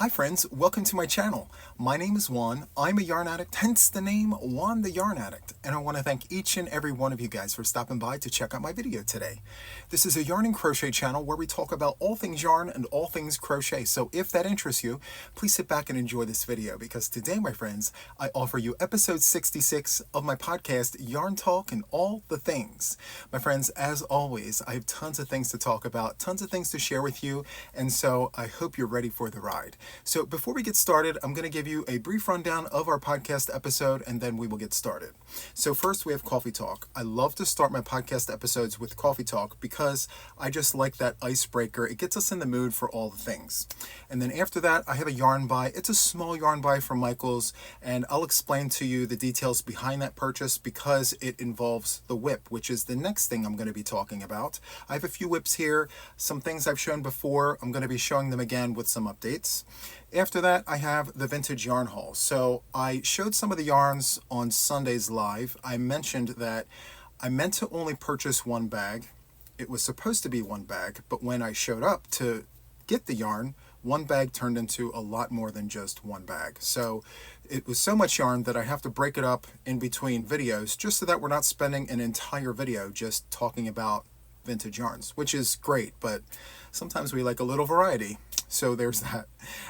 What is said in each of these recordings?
Hi friends, welcome to my channel. My name is Juan. I'm a yarn addict, hence the name Juan the Yarn Addict. And I want to thank each and every one of you guys for stopping by to check out my video today. This is a yarn and crochet channel where we talk about all things yarn and all things crochet. So if that interests you, please sit back and enjoy this video because today, my friends, I offer you episode 66 of my podcast, Yarn Talk and All the Things. My friends, as always, I have tons of things to talk about, tons of things to share with you, and so I hope you're ready for the ride. So before we get started, I'm going to give you a brief rundown of our podcast episode and then we will get started. So first we have Coffee Talk. I love to start my podcast episodes with Coffee Talk because I just like that icebreaker. It gets us in the mood for all the things. And then after that, I have a yarn buy. It's a small yarn buy from Michaels, and I'll explain to you the details behind that purchase because it involves the whip, which is the next thing I'm going to be talking about. I have a few whips here, some things I've shown before. I'm going to be showing them again with some updates. After that, I have the vintage yarn haul. So I showed some of the yarns on Sunday's live. I mentioned that I meant to only purchase one bag. It was supposed to be one bag, but when I showed up to get the yarn, one bag turned into a lot more than just one bag. So it was so much yarn that I have to break it up in between videos just so that we're not spending an entire video just talking about vintage yarns, which is great, but sometimes we like a little variety. So there's that.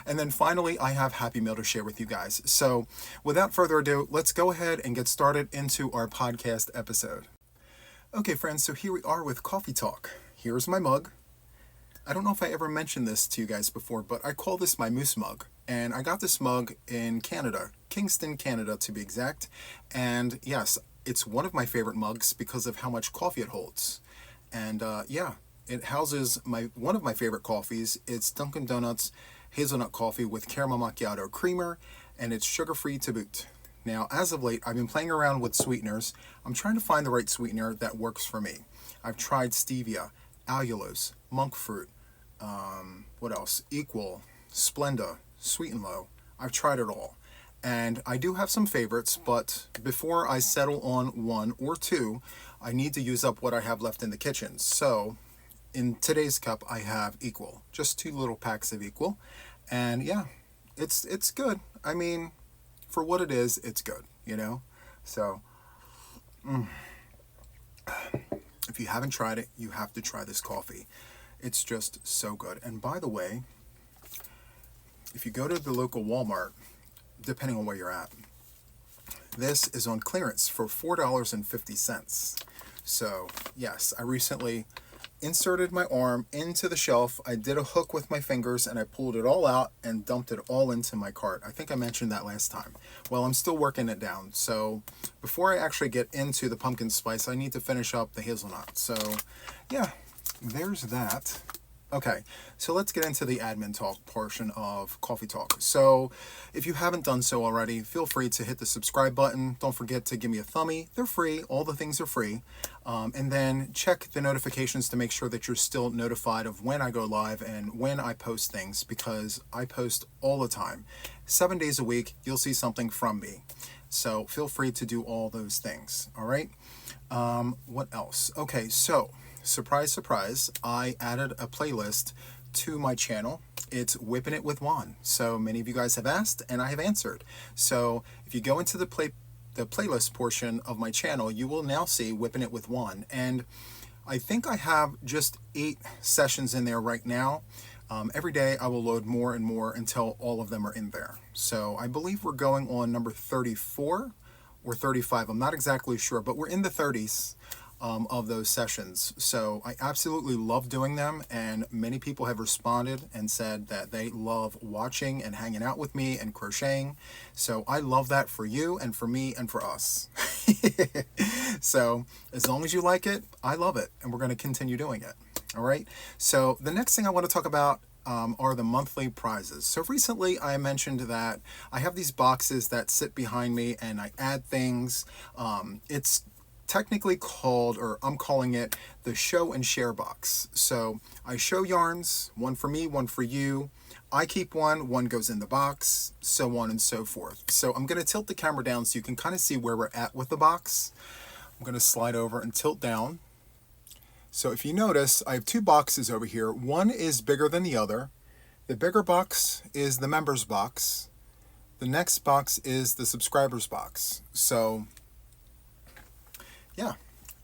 And then finally, I have Happy Meal to share with you guys. So without further ado, let's go ahead and get started into our podcast episode. Okay, friends, so here we are with Coffee Talk. Here's my mug. I don't know if I ever mentioned this to you guys before, but I call this my moose mug. And I got this mug in Canada, Kingston, Canada to be exact. And yes, it's one of my favorite mugs because of how much coffee it holds. And yeah, it houses one of my favorite coffees. It's Dunkin' Donuts hazelnut coffee with caramel macchiato creamer, and it's sugar-free to boot. Now, as of late, I've been playing around with sweeteners. I'm trying to find the right sweetener that works for me. I've tried stevia, allulose, monk fruit, what else? Equal, Splenda, Sweet and Low. I've tried it all. And I do have some favorites, but before I settle on one or two, I need to use up what I have left in the kitchen. So in today's cup, I have Equal, just 2 little packs of Equal. And yeah, it's good. I mean, for what it is, it's good, you know? So, if you haven't tried it, you have to try this coffee. It's just so good. And by the way, if you go to the local Walmart, depending on where you're at, this is on clearance for $4.50. So yes, I recently inserted my arm into the shelf. I did a hook with my fingers and I pulled it all out and dumped it all into my cart. I think I mentioned that last time. Well, I'm still working it down. So before I actually get into the pumpkin spice, I need to finish up the hazelnut. So yeah, there's that. Okay, so let's get into the admin talk portion of Coffee Talk. So if you haven't done so already, feel free to hit the subscribe button. Don't forget to give me a thumbie. They're free. All the things are free. And then check the notifications to make sure that you're still notified of when I go live and when I post things, because I post all the time. 7 days a week, you'll see something from me. So feel free to do all those things. All right. What else? Okay, so surprise, surprise, I added a playlist to my channel. It's Whipping It with Juan. So many of you guys have asked and I have answered. So if you go into the playlist portion of my channel, you will now see Whipping It with Juan. And I think I have just 8 sessions in there right now. Every day I will load more and more until all of them are in there. So I believe we're going on number 34 or 35. I'm not exactly sure, but we're in the 30s. Of those sessions. So I absolutely love doing them, and many people have responded and said that they love watching and hanging out with me and crocheting. So I love that for you and for me and for us. So as long as you like it, I love it, and we're going to continue doing it. All right. So the next thing I want to talk about are the monthly prizes. So recently I mentioned that I have these boxes that sit behind me and I add things. It's technically called, or I'm calling it, the show and share box. So I show yarns, one for me, one for you. I keep one goes in the box, so on and so forth. So I'm going to tilt the camera down so you can kind of see where we're at with the box. I'm going to slide over and tilt down. So if you notice, I have 2 boxes over here. One is bigger than the other. The bigger box is the members box. The next box is the subscribers box. So yeah,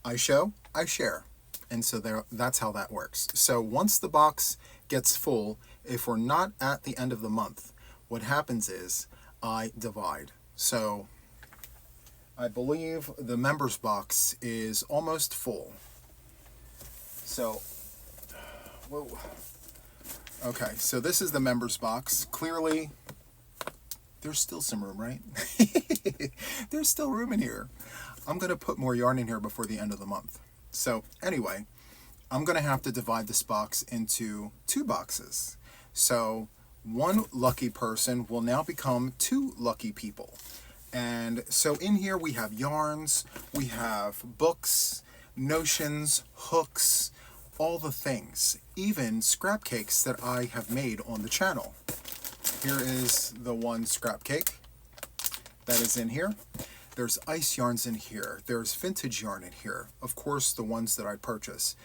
I show, I share. And so that's how that works. So once the box gets full, if we're not at the end of the month, what happens is I divide. So I believe the members box is almost full. So, whoa. Okay, so this is the members box. Clearly, there's still some room, right? There's still room in here. I'm going to put more yarn in here before the end of the month. So anyway, I'm going to have to divide this box into 2 boxes. So one lucky person will now become 2 lucky people. And so in here we have yarns, we have books, notions, hooks, all the things, even scrap cakes that I have made on the channel. Here is the one scrap cake that is in here. There's ice yarns in here. There's vintage yarn in here. Of course, the ones that I purchase.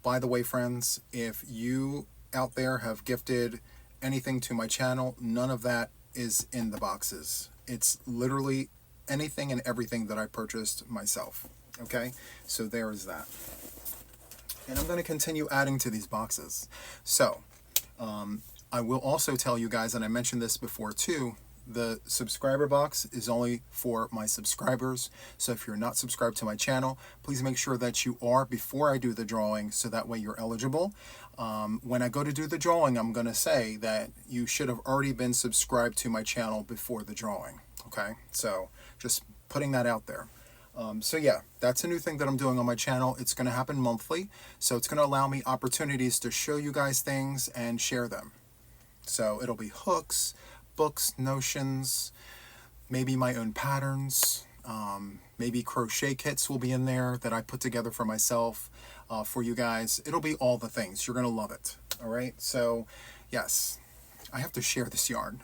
By the way, friends, if you out there have gifted anything to my channel, none of that is in the boxes. It's literally anything and everything that I purchased myself. Okay, so there is that. And I'm going to continue adding to these boxes. So I will also tell you guys, and I mentioned this before too, the subscriber box is only for my subscribers. So if you're not subscribed to my channel, please make sure that you are before I do the drawing, so that way you're eligible. When I go to do the drawing, I'm going to say that you should have already been subscribed to my channel before the drawing. Okay, so just putting that out there. So yeah, that's a new thing that I'm doing on my channel. It's going to happen monthly, so it's going to allow me opportunities to show you guys things and share them. So it'll be hooks, books, notions, maybe my own patterns, maybe crochet kits will be in there that I put together for myself, for you guys. It'll be all the things. You're going to love it. All right. So yes, I have to share this yarn.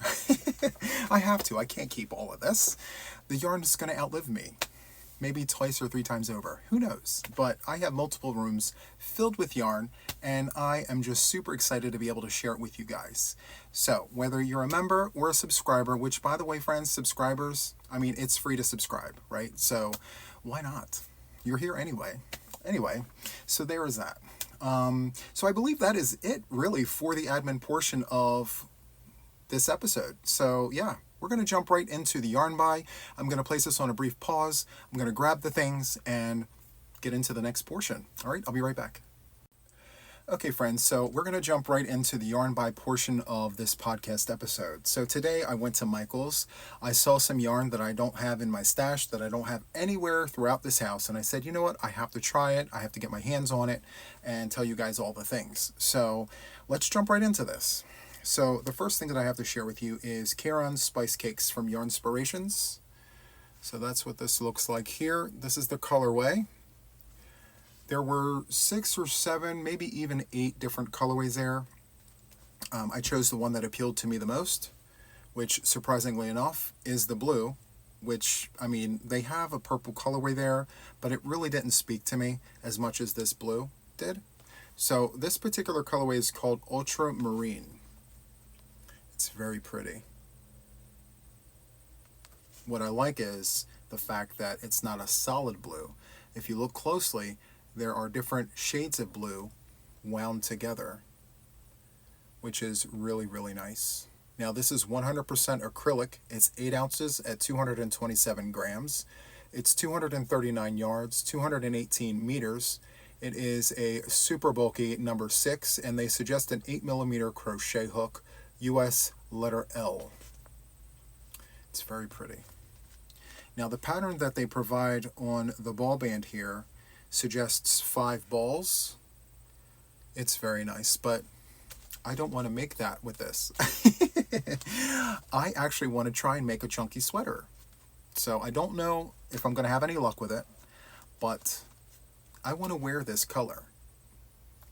I have to. I can't keep all of this. The yarn is going to outlive me. Maybe twice or 3 times over. Who knows? But I have multiple rooms filled with yarn, and I am just super excited to be able to share it with you guys. So whether you're a member or a subscriber, which by the way, friends, subscribers, I mean, it's free to subscribe, right? So why not? You're here anyway. Anyway, so there is that. So I believe that is it really for the admin portion of this episode. So yeah. We're going to jump right into the yarn buy. I'm going to place this on a brief pause. I'm going to grab the things and get into the next portion. All right, I'll be right back. Okay, friends, so we're going to jump right into the yarn buy portion of this podcast episode. So today I went to Michael's. I saw some yarn that I don't have in my stash, that I don't have anywhere throughout this house. And I said, you know what? I have to try it. I have to get my hands on it and tell you guys all the things. So let's jump right into this. So the first thing that I have to share with you is Kieran's Spice Cakes from Yarnspirations. So that's what this looks like here. This is the colorway. There were 6 or 7, maybe even 8 different colorways there. I chose the one that appealed to me the most, which surprisingly enough is the blue, which, I mean, they have a purple colorway there, but it really didn't speak to me as much as this blue did. So this particular colorway is called Ultramarine. It's very pretty. What I like is the fact that it's not a solid blue. If you look closely, there are different shades of blue wound together, which is really, really nice. Now this is 100% acrylic. It's 8 ounces at 227 grams. It's 239 yards, 218 meters. It is a super bulky number 6, and they suggest an 8mm crochet hook, US letter L. It's very pretty. Now the pattern that they provide on the ball band here suggests 5 balls. It's very nice, but I don't want to make that with this. I actually want to try and make a chunky sweater. So I don't know if I'm going to have any luck with it, but I want to wear this color.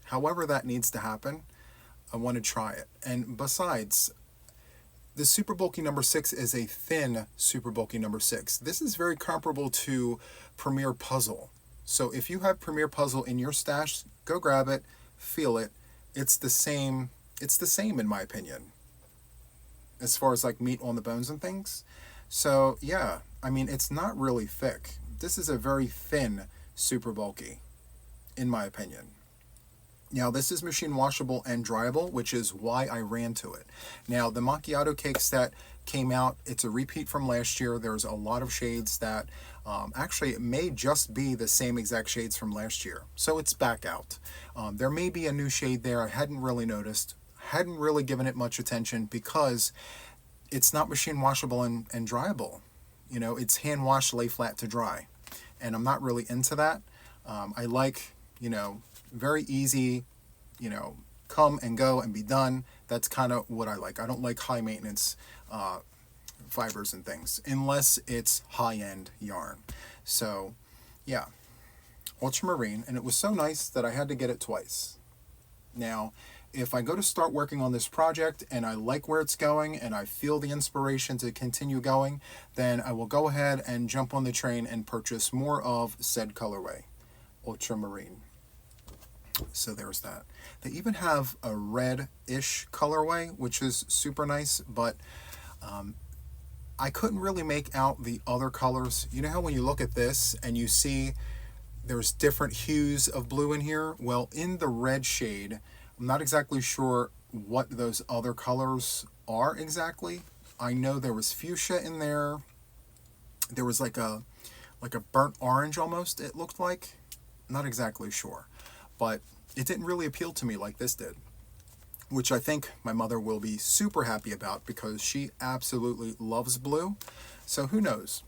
However that needs to happen, I want to try it. And besides, the super bulky number 6 is a thin super bulky number 6. This is very comparable to Premier Puzzle. So if you have Premier Puzzle in your stash, go grab it, feel it. It's the same in my opinion. as far as like meat on the bones and things. So yeah, I mean, it's not really thick. This is a very thin super bulky, in my opinion. Now, this is machine washable and dryable, which is why I ran to it. Now, the macchiato cakes that came out, it's a repeat from last year. There's a lot of shades that actually it may just be the same exact shades from last year. So it's back out. There may be a new shade there. I hadn't really noticed, hadn't really given it much attention because it's not machine washable and dryable. You know, it's hand wash, lay flat to dry. And I'm not really into that. I like, you know, very easy, you know, come and go and be done. That's kind of what I like. I don't like high maintenance fibers and things unless it's high-end yarn. So yeah, ultramarine, and it was so nice that I had to get it twice. Now, if I go to start working on this project and I like where it's going and I feel the inspiration to continue going, then I will go ahead and jump on the train and purchase more of said colorway, ultramarine. So there's that. They even have a red-ish colorway, which is super nice, but I couldn't really make out the other colors. You know how when you look at this and you see there's different hues of blue in here? Well, in the red shade, I'm not exactly sure what those other colors are exactly. I know there was fuchsia in there. There was like a burnt orange almost, it looked like. Not exactly sure. But it didn't really appeal to me like this did, which I think my mother will be super happy about because she absolutely loves blue. So who knows?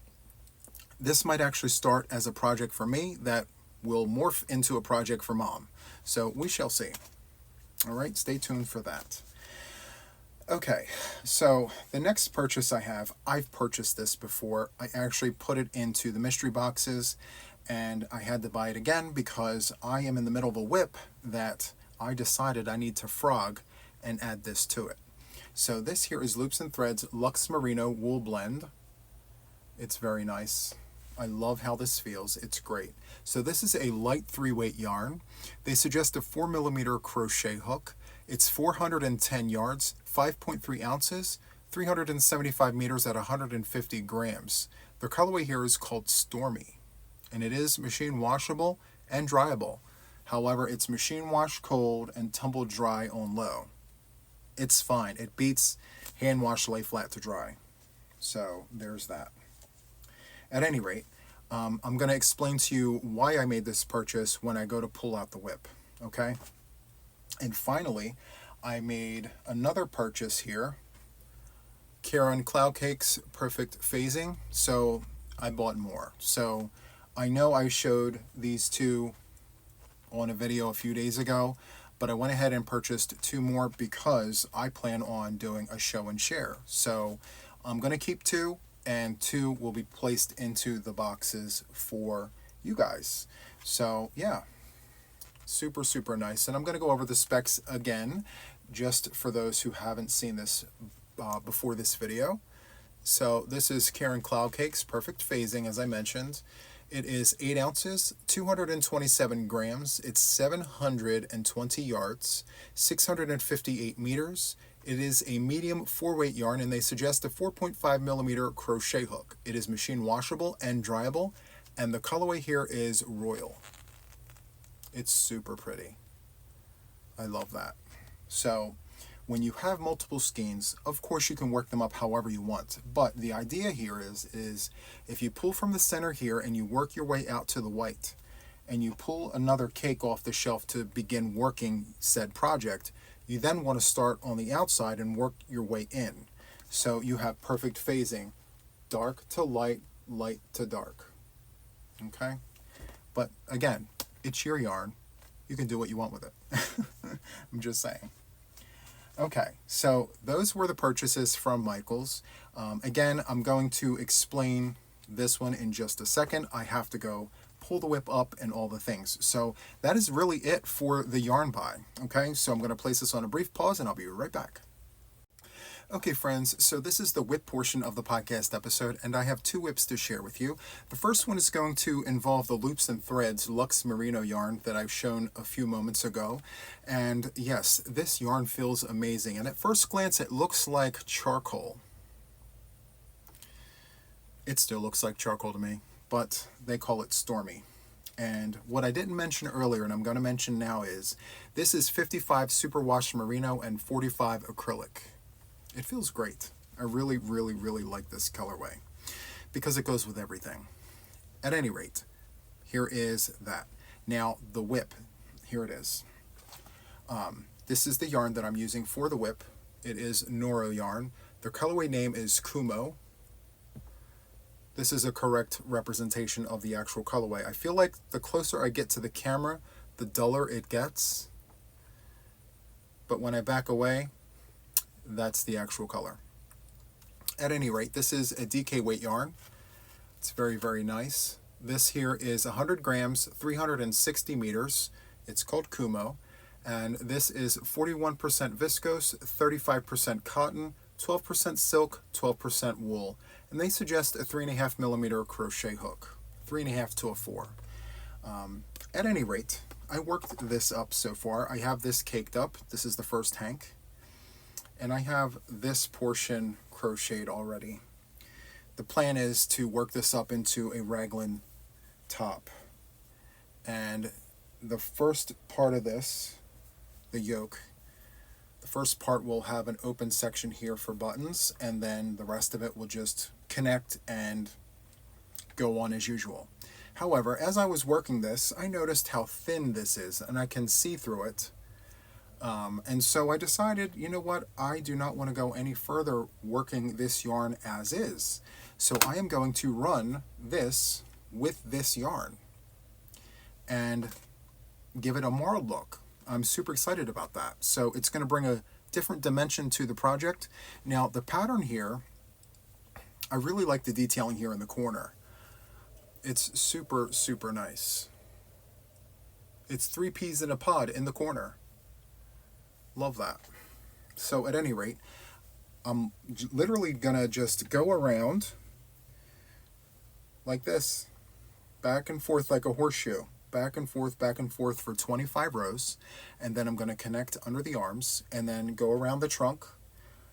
This might actually start as a project for me that will morph into a project for Mom. So we shall see. All right, stay tuned for that. Okay, so the next purchase I have, I've purchased this before. I actually put it into the mystery boxes, and I had to buy it again because I am in the middle of a whip that I decided I need to frog and add this to it. So this here is Loops and Threads Luxe Merino Wool Blend. It's very nice. I love how this feels. It's great. So this is a light 3-weight yarn. They suggest a 4mm crochet hook. It's 410 yards, 5.3 ounces, 375 meters at 150 grams. The colorway here is called Stormy, and it is machine washable and dryable. However, it's machine wash cold and tumble dry on low. It's fine. It beats hand wash lay flat to dry. So there's that. At any rate, I'm going to explain to you why I made this purchase when I go to pull out the whip. Okay? And finally, I made another purchase here. Karen Cloud Cakes Perfect Phasing. So I bought more. So I know I showed these two on a video a few days ago, but I went ahead and purchased two more because I plan on doing a show and share. So I'm going to keep two, and two will be placed into the boxes for you guys. So yeah, super, super nice. And I'm going to go over the specs again, just for those who haven't seen this before this video. So this is Karen Cloud Cakes Perfect Phasing, as I mentioned. It is 8 ounces, 227 grams. It's 720 yards, 658 meters. It is a medium 4-weight yarn, and they suggest a 4.5mm crochet hook. It is machine washable and dryable, and the colorway here is Royal. It's super pretty. I love that. So when you have multiple skeins, of course you can work them up however you want. But the idea here is if you pull from the center here and you work your way out to the white, and you pull another cake off the shelf to begin working said project, you then want to start on the outside and work your way in. So you have perfect phasing, dark to light, light to dark. Okay? But again, it's your yarn. You can do what you want with it. I'm just saying. Okay, so those were the purchases from Michaels. Again, I'm going to explain this one in just a second. I have to go pull the whip up and all the things. So that is really it for the yarn buy. Okay, so I'm going to place this on a brief pause and I'll be right back. Okay, friends, so this is the whip portion of the podcast episode, and I have two whips to share with you. The first one is going to involve the Loops and Threads Luxe Merino yarn that I've shown a few moments ago. And yes, this yarn feels amazing, and at first glance it looks like charcoal. It still looks like charcoal to me, but they call it Stormy. And what I didn't mention earlier, and I'm going to mention now, is this is 55 superwash merino and 45 acrylic. It feels great. I really, really, really like this colorway because it goes with everything. At any rate, here is that. Now, the whip, here it is. This is the yarn that I'm using for the whip. It is Noro yarn. The colorway name is Kumo. This is a correct representation of the actual colorway. I feel like the closer I get to the camera, the duller it gets. But when I back away, that's the actual color. At any rate, this is a DK weight yarn. It's very, very nice. This here is 100 grams, 360 meters. It's called Kumo. And this is 41% viscose, 35% cotton, 12% silk, 12% wool. And they suggest a 3.5 millimeter crochet hook, 3.5 to a 4. At any rate, I worked this up so far. I have this caked up. This is the first hank. And I have this portion crocheted already. The plan is to work this up into a raglan top. And the first part of this, the yoke, the first part will have an open section here for buttons, and then the rest of it will just connect and go on as usual. However, as I was working this, I noticed how thin this is, and I can see through it. And so I decided, you know what, I do not want to go any further working this yarn as is. So I am going to run this with this yarn and give it a marled look. I'm super excited about that. So it's going to bring a different dimension to the project. Now the pattern here, I really like the detailing here in the corner. It's super, super nice. It's 3 peas in a pod in the corner. Love that. So at any rate, I'm literally gonna just go around like this, back and forth like a horseshoe, back and forth for 25 rows, and then I'm gonna connect under the arms and then go around the trunk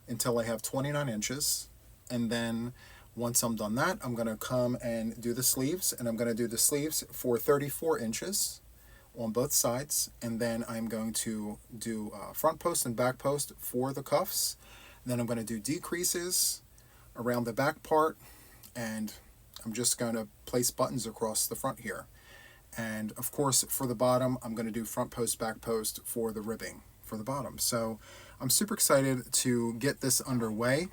until I have 29 inches. And then once I'm done that, I'm gonna come and do the sleeves, and I'm gonna do the sleeves for 34 inches on both sides, and then I'm going to do front post and back post for the cuffs. And then I'm going to do decreases around the back part, and I'm just going to place buttons across the front here. And of course, for the bottom, I'm going to do front post, back post for the ribbing for the bottom. So I'm super excited to get this underway.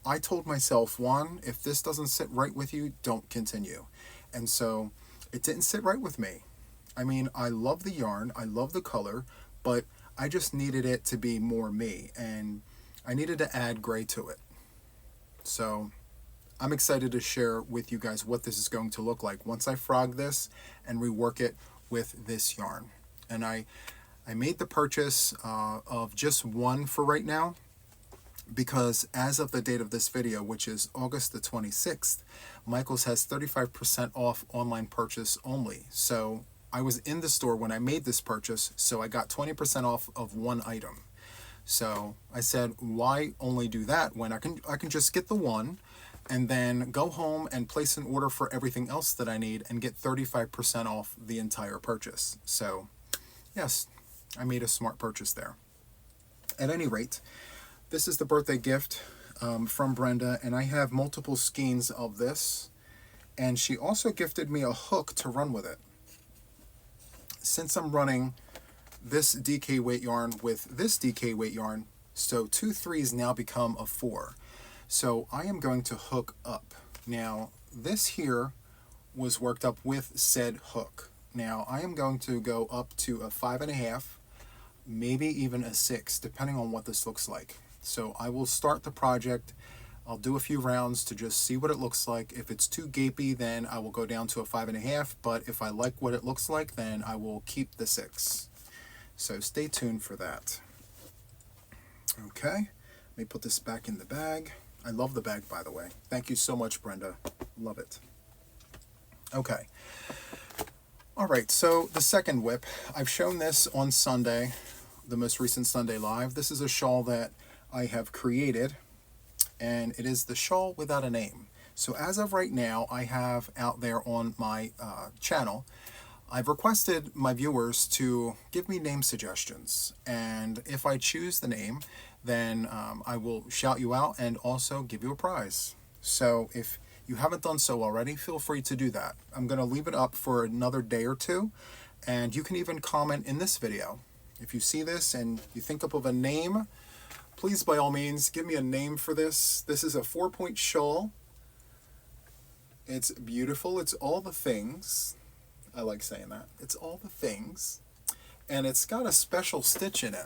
I told myself, Juan, if this doesn't sit right with you, don't continue. And so it didn't sit right with me. I mean, I love the yarn, I love the color, but I just needed it to be more me, and I needed to add gray to it. So I'm excited to share with you guys what this is going to look like once I frog this and rework it with this yarn. And I made the purchase of just one for right now, because as of the date of this video, which is August the 26th, Michaels has 35% off online purchase only. So I was in the store when I made this purchase, so I got 20% off of one item. So I said, why only do that when I can just get the one and then go home and place an order for everything else that I need and get 35% off the entire purchase. So yes, I made a smart purchase there. At any rate, this is the birthday gift from Brenda, and I have multiple skeins of this, and she also gifted me a hook to run with it. Since I'm running this DK weight yarn with this DK weight yarn, so 2 3s now become a 4. So I am going to hook up. Now this here was worked up with said hook. Now I am going to go up to a 5.5, maybe even a 6, depending on what this looks like. So I will start the project. I'll do a few rounds to just see what it looks like. If it's too gapey, then I will go down to a 5.5. But if I like what it looks like, then I will keep the 6. So stay tuned for that. Okay, Let me put this back in the bag. I love the bag, by the way. Thank you so much, Brenda. Love it. Okay. All right, so the second whip, I've shown this on Sunday, the most recent Sunday Live. This is a shawl that I have created, and it is the shawl without a name. So as of right now, I have out there on my channel, I've requested my viewers to give me name suggestions. And if I choose the name, then I will shout you out and also give you a prize. So if you haven't done so already, feel free to do that. I'm going to leave it up for another day or two, and you can even comment in this video. If you see this and you think up of a name, please, by all means, give me a name for this. This is a 4-point shawl. It's beautiful. It's all the things. I like saying that. It's all the things. And it's got a special stitch in it.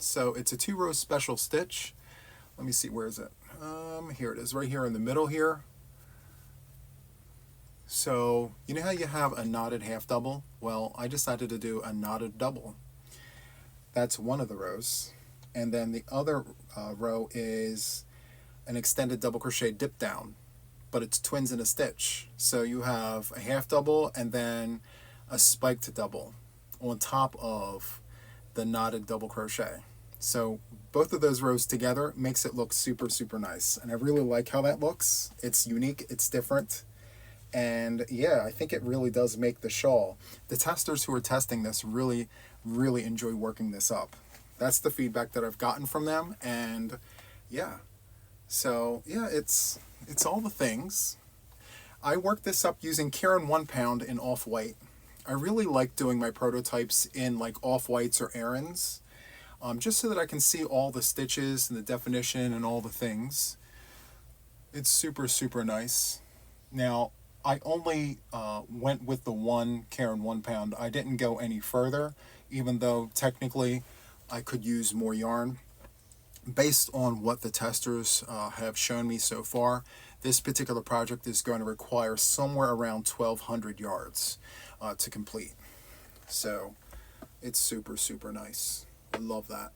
So it's a 2-row special stitch. Let me see, where is it? Here it is, right here in the middle here. So, you know how you have a knotted half double? Well, I decided to do a knotted double. That's one of the rows. And then the other row is an extended double crochet dip down, but it's twins in a stitch. So you have a half double and then a spiked double on top of the knotted double crochet. So both of those rows together makes it look super, super nice. And I really like how that looks. It's unique, it's different. And yeah, I think it really does make the shawl. The testers who are testing this really, really enjoy working this up. That's the feedback that I've gotten from them. And yeah, so yeah, it's all the things. I worked this up using Karen 1 pound in off-white. I really like doing my prototypes in like off-whites or Aaron's, just so that I can see all the stitches and the definition and all the things. It's super, super nice. Now, I only went with the one Karen 1 pound. I didn't go any further, even though technically I could use more yarn. Based on what the testers have shown me so far, this particular project is going to require somewhere around 1,200 yards to complete. So it's super, super nice. I love that.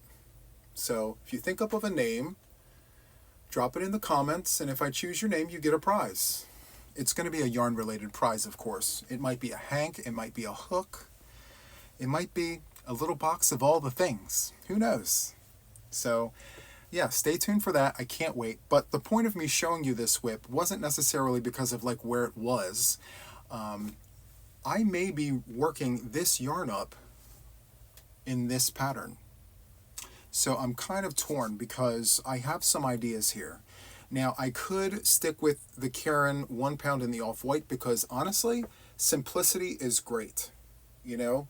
So if you think up of a name, drop it in the comments, and if I choose your name, you get a prize. It's going to be a yarn-related prize, of course. It might be a hank, it might be a hook, it might be a little box of all the things. Who knows? So, yeah, stay tuned for that. I can't wait. But the point of me showing you this whip wasn't necessarily because of like where it was. I may be working this yarn up in this pattern. So I'm kind of torn because I have some ideas here. Now, I could stick with the Karen 1 pound in the off-white because, honestly, simplicity is great. You know,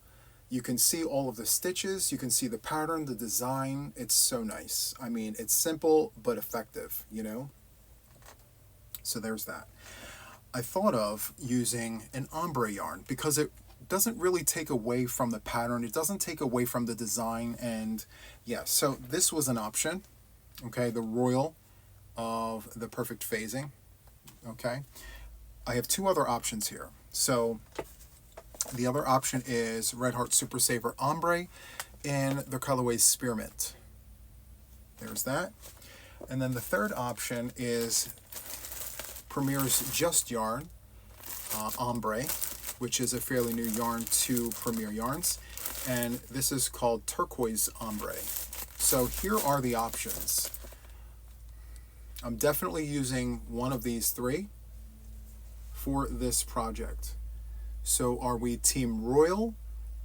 you can see all of the stitches, you can see the pattern, the design. It's so nice. I mean, it's simple but effective, you know? So there's that. I thought of using an ombre yarn because it doesn't really take away from the pattern. It doesn't take away from the design. And, yeah, so this was an option, okay? The Royal of the Perfect Phasing. Okay, I have two other options here. So the other option is Red Heart Super Saver Ombre in the colorway Spearmint. There's that. And then the third option is Premier's Just Yarn Ombre, which is a fairly new yarn to Premier Yarns, and this is called Turquoise Ombre. So here are the options. I'm definitely using one of these three for this project. So are we Team Royal,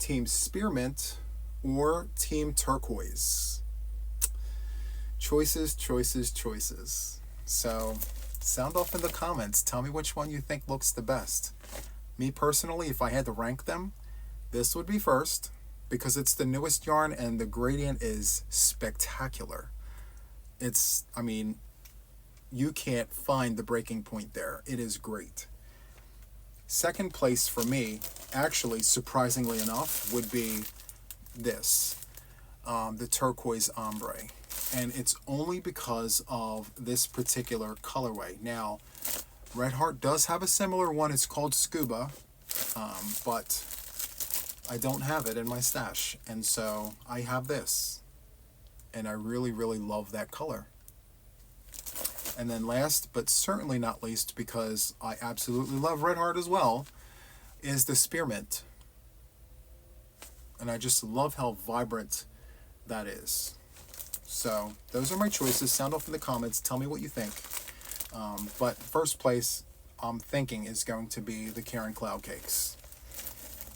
Team Spearmint, or Team Turquoise? Choices, choices, choices. So sound off in the comments. Tell me which one you think looks the best. Me personally, if I had to rank them, this would be first because it's the newest yarn and the gradient is spectacular. It's, I mean, you can't find the breaking point there. It is great. Second place for me, actually, surprisingly enough, would be this, the Turquoise Ombre. And it's only because of this particular colorway. Now, Red Heart does have a similar one. It's called Scuba, but I don't have it in my stash. And so I have this. And I really, really love that color. And then last, but certainly not least, because I absolutely love Red Heart as well, is the Spearmint. And I just love how vibrant that is. So those are my choices. Sound off in the comments. Tell me what you think. But first place, I'm thinking, is going to be the Karen Cloud Cakes.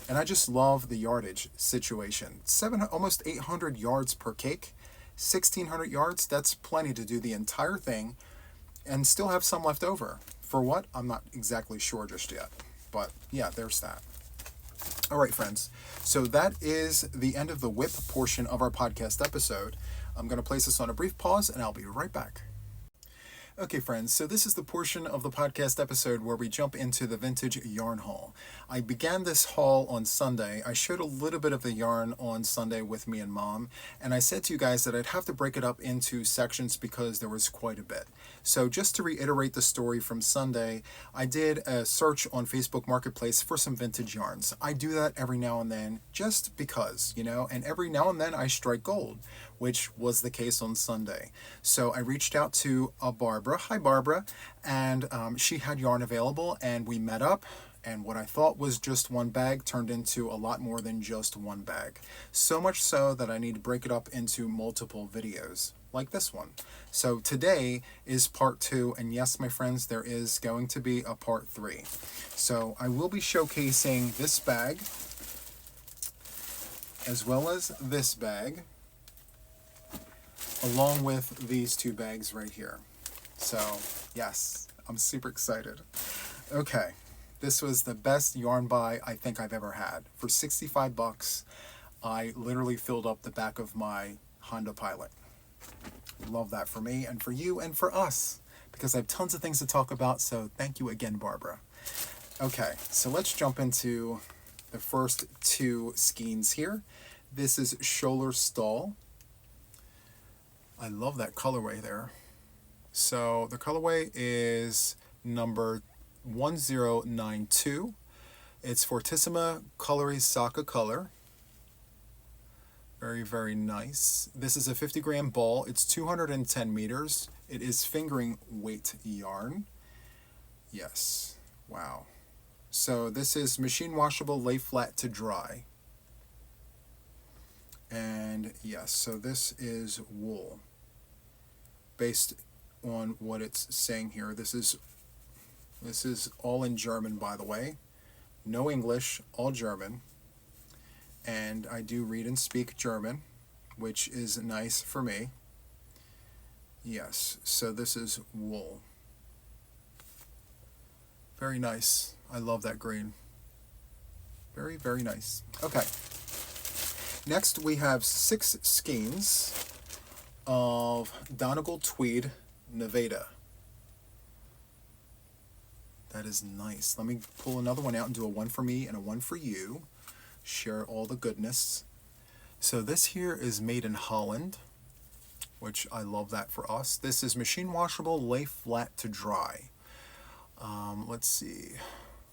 And I just love the yardage situation. Almost 800 yards per cake, 1,600 yards. That's plenty to do the entire thing and still have some left over. For what? I'm not exactly sure just yet. But yeah, there's that. All right, friends. So that is the end of the whip portion of our podcast episode. I'm going to place this on a brief pause, and I'll be right back. Okay, friends, so this is the portion of the podcast episode where we jump into the vintage yarn haul. I began this haul on Sunday. I showed a little bit of the yarn on Sunday with me and Mom, and I said to you guys that I'd have to break it up into sections because there was quite a bit. So just to reiterate the story from Sunday, I did a search on Facebook Marketplace for some vintage yarns. I do that every now and then just because, and every now and then I strike gold, which was the case on Sunday. So I reached out to Barbara. Hi, Barbara. And she had yarn available, and we met up. And what I thought was just one bag turned into a lot more than just one bag. So much so that I need to break it up into multiple videos, like this one. So today is part 2, and yes, my friends, there is going to be a part 3. So I will be showcasing this bag, as well as this bag, along with these 2 bags right here. So yes, I'm super excited. Okay, this was the best yarn buy I think I've ever had. For 65 bucks, I literally filled up the back of my Honda Pilot. Love that for me and for you and for us, because I have tons of things to talk about, so thank you again, Barbara. Okay, so let's jump into the first 2 skeins here. This is Scholler Stahl. I love that colorway there. So the colorway is number 1092. It's Fortissima Coloris Saka color. Very, very nice. This is a 50-gram ball. It's 210 meters. It is fingering weight yarn. Yes. Wow. So this is machine washable, lay flat to dry. And yes, so this is wool. Based on what it's saying here, this is all in German, by the way. No English, all German. And I do read and speak German, which is nice for me. Yes, so this is wool. Very nice. I love that green. Very, very nice. Okay. Next, we have 6 skeins of Donegal Tweed Nevada. That is nice. Let me pull another one out and do a one for me and a one for you. Share all the goodness. So this here is made in Holland, which I love that for us. This is machine washable, lay flat to dry. Let's see.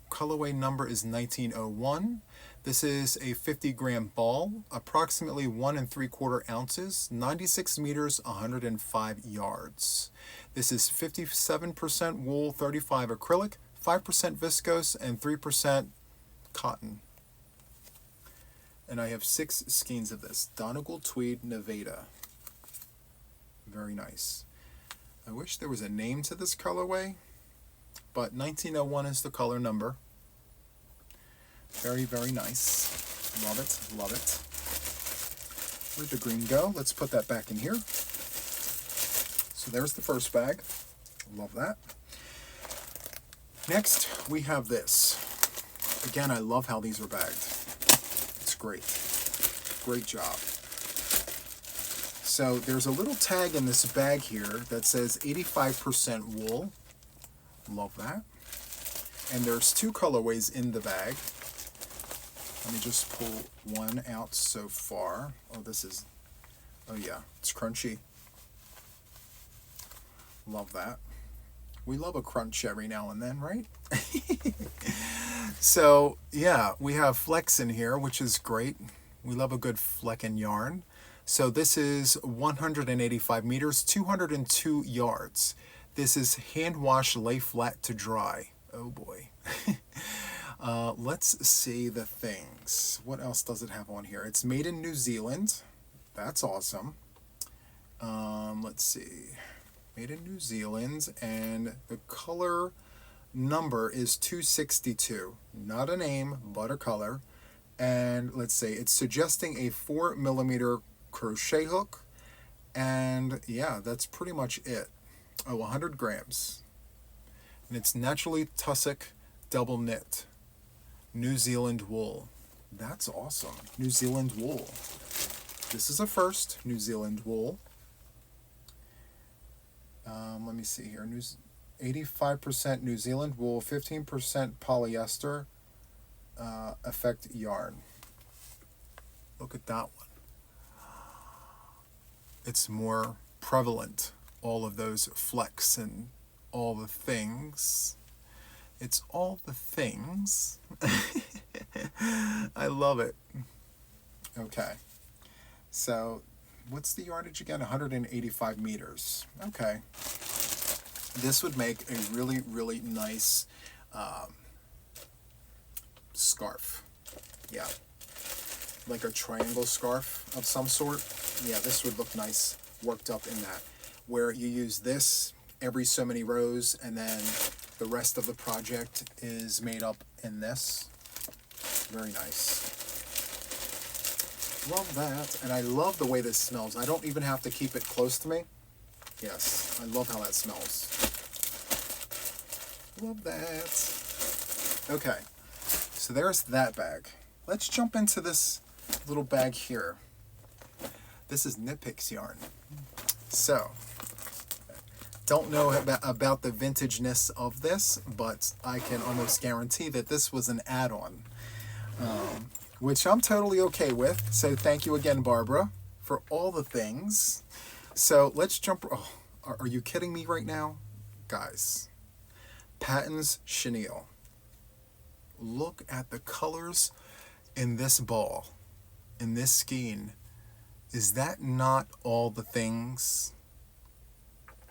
Colorway number is 1901. This is a 50-gram ball, approximately 1 3/4 ounces, 96 meters, 105 yards. This is 57% wool, 35 acrylic, 5% viscose, and 3% cotton. And I have 6 skeins of this. Donegal Tweed Nevada. Very nice. I wish there was a name to this colorway, but 1901 is the color number. Very, very nice. Love it, love it. Where'd the green go? Let's put that back in here. So there's the first bag. Love that. Next, we have this. Again, I love how these are bagged. It's great. Great job. So there's a little tag in this bag here that says 85% wool. Love that. And there's 2 colorways in the bag. Let me just pull one out so far. Oh yeah, it's crunchy. Love that. We love a crunch every now and then, right? So yeah, we have flecks in here, which is great. We love a good fleckin' yarn. So this is 185 meters, 202 yards. This is hand wash, lay flat to dry. Oh boy. Let's see the things. What else does it have on here? It's made in New Zealand. That's awesome. Let's see. Made in New Zealand, and the color number is 262. Not a name, but a color. And let's say it's suggesting a 4mm crochet hook. And yeah, that's pretty much it. Oh, 100 grams. And it's naturally tussock double knit. New Zealand wool. That's awesome. New Zealand wool. This is a first, New Zealand wool. Let me see here. 85% New Zealand wool, 15% polyester effect yarn. Look at that one. It's more prevalent, all of those flecks and all the things. It's all the things. I love it. Okay. So, what's the yardage again? 185 meters. Okay. This would make a really, really nice scarf. Yeah. Like a triangle scarf of some sort. Yeah, this would look nice worked up in that. Where you use this every so many rows, and then the rest of the project is made up in this. Very nice. Love that. And I love the way this smells. I don't even have to keep it close to me. Yes, I love how that smells. Love that. Okay, so there's that bag. Let's jump into this little bag here. This is Knit Picks yarn. So, don't know about the vintageness of this, but I can almost guarantee that this was an add-on, which I'm totally okay with. So thank you again, Barbara, for all the things. So let's jump. Oh, are you kidding me right now? Guys, Patton's chenille. Look at the colors in this ball, in this skein. Is that not all the things?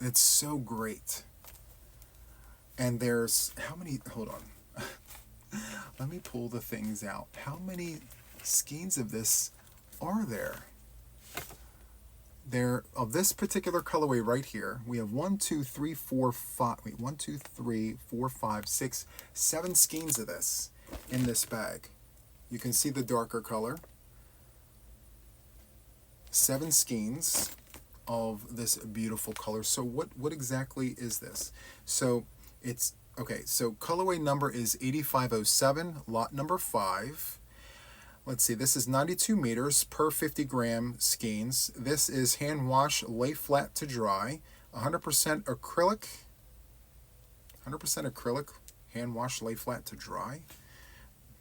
It's so great. And there's, how many, hold on. Let me pull the things out. How many skeins of this are there? There, of this particular colorway right here, we have 1, 2, 3, 4, 5, wait, 1, 2, 3, 4, 5, 6, 7 skeins of this in this bag. You can see the darker color. 7 skeins of this beautiful color. So what exactly is this? So it's, okay, so colorway number is 8507, lot number 5. Let's see, this is 92 meters per 50 gram skeins. This is hand wash, lay flat to dry, 100% acrylic, hand wash, lay flat to dry.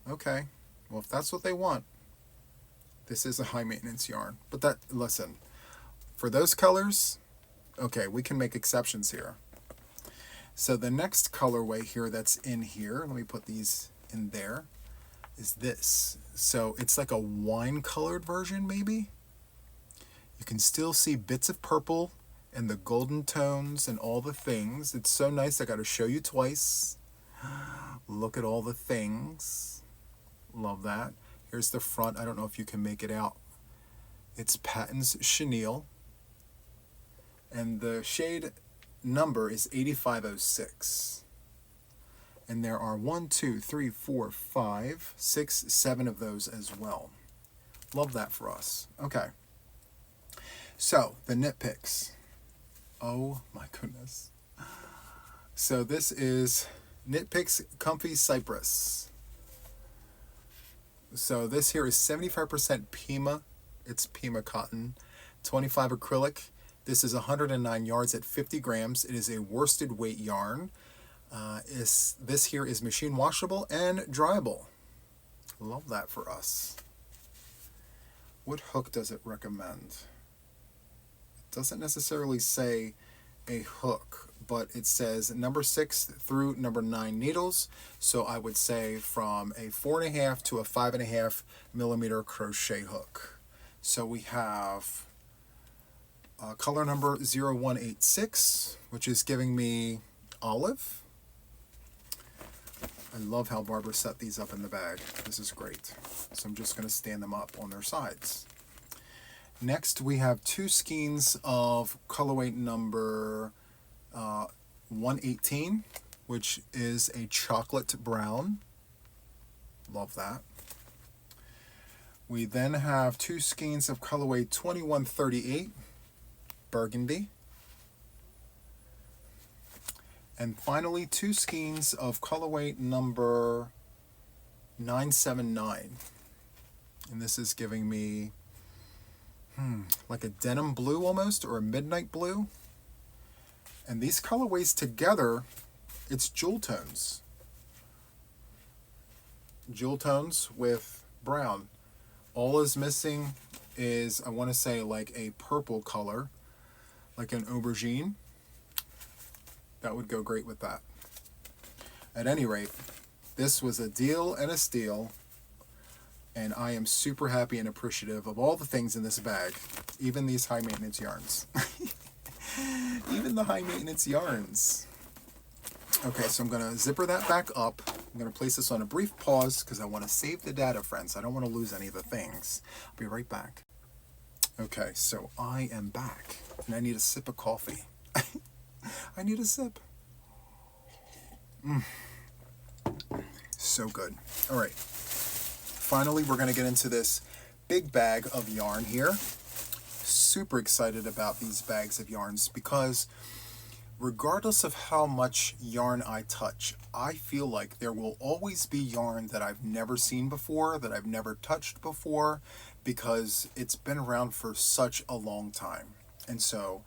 Okay, well, if that's what they want, this is a high maintenance yarn. But that, listen, for those colors, okay, we can make exceptions here. So the next colorway here that's in here, let me put these in there, is this. So it's like a wine colored version, maybe. You can still see bits of purple and the golden tones and all the things. It's so nice, I got to show you twice. Look at all the things. Love that. Here's the front. I don't know if you can make it out. It's Patton's chenille. And the shade number is 8506. And there are 1, 2, 3, 4, 5, 6, 7 of those as well. Love that for us. Okay. So, the knit picks. Oh my goodness. So this is Knit Picks Comfy Cypress. So this here is 75% Pima. It's Pima cotton. 25 acrylic. This is 109 yards at 50 grams. It is a worsted weight yarn. This here is machine washable and dryable. Love that for us. What hook does it recommend? It doesn't necessarily say a hook, but it says number 6 through number 9 needles. So I would say from a 4.5 to a 5.5 millimeter crochet hook. So we have color number 0186. which is giving me olive. I love how Barbara set these up in the bag. This is great. So I'm just going to stand them up on their sides. Next, we have 2 skeins of colorway number 118, which is a chocolate brown. Love that. We then have 2 skeins of colorway 2138, burgundy. And finally, 2 skeins of colorway number 979. And this is giving me like a denim blue almost, or a midnight blue. And these colorways together, it's jewel tones. Jewel tones with brown. All is missing is, I want to say, like a purple color, like an aubergine. That would go great with that. At any rate, this was a deal and a steal, and I am super happy and appreciative of all the things in this bag, even these high maintenance yarns. Even the high maintenance yarns. Okay, so I'm going to zipper that back up. I'm going to place this on a brief pause because I want to save the data, friends. I don't want to lose any of the things. I'll be right back. Okay, so I am back, and I need a sip of coffee. I need a sip. So good. All right. Finally, we're going to get into this big bag of yarn here. Super excited about these bags of yarns because regardless of how much yarn I touch, I feel like there will always be yarn that I've never seen before, that I've never touched before, because it's been around for such a long time. And so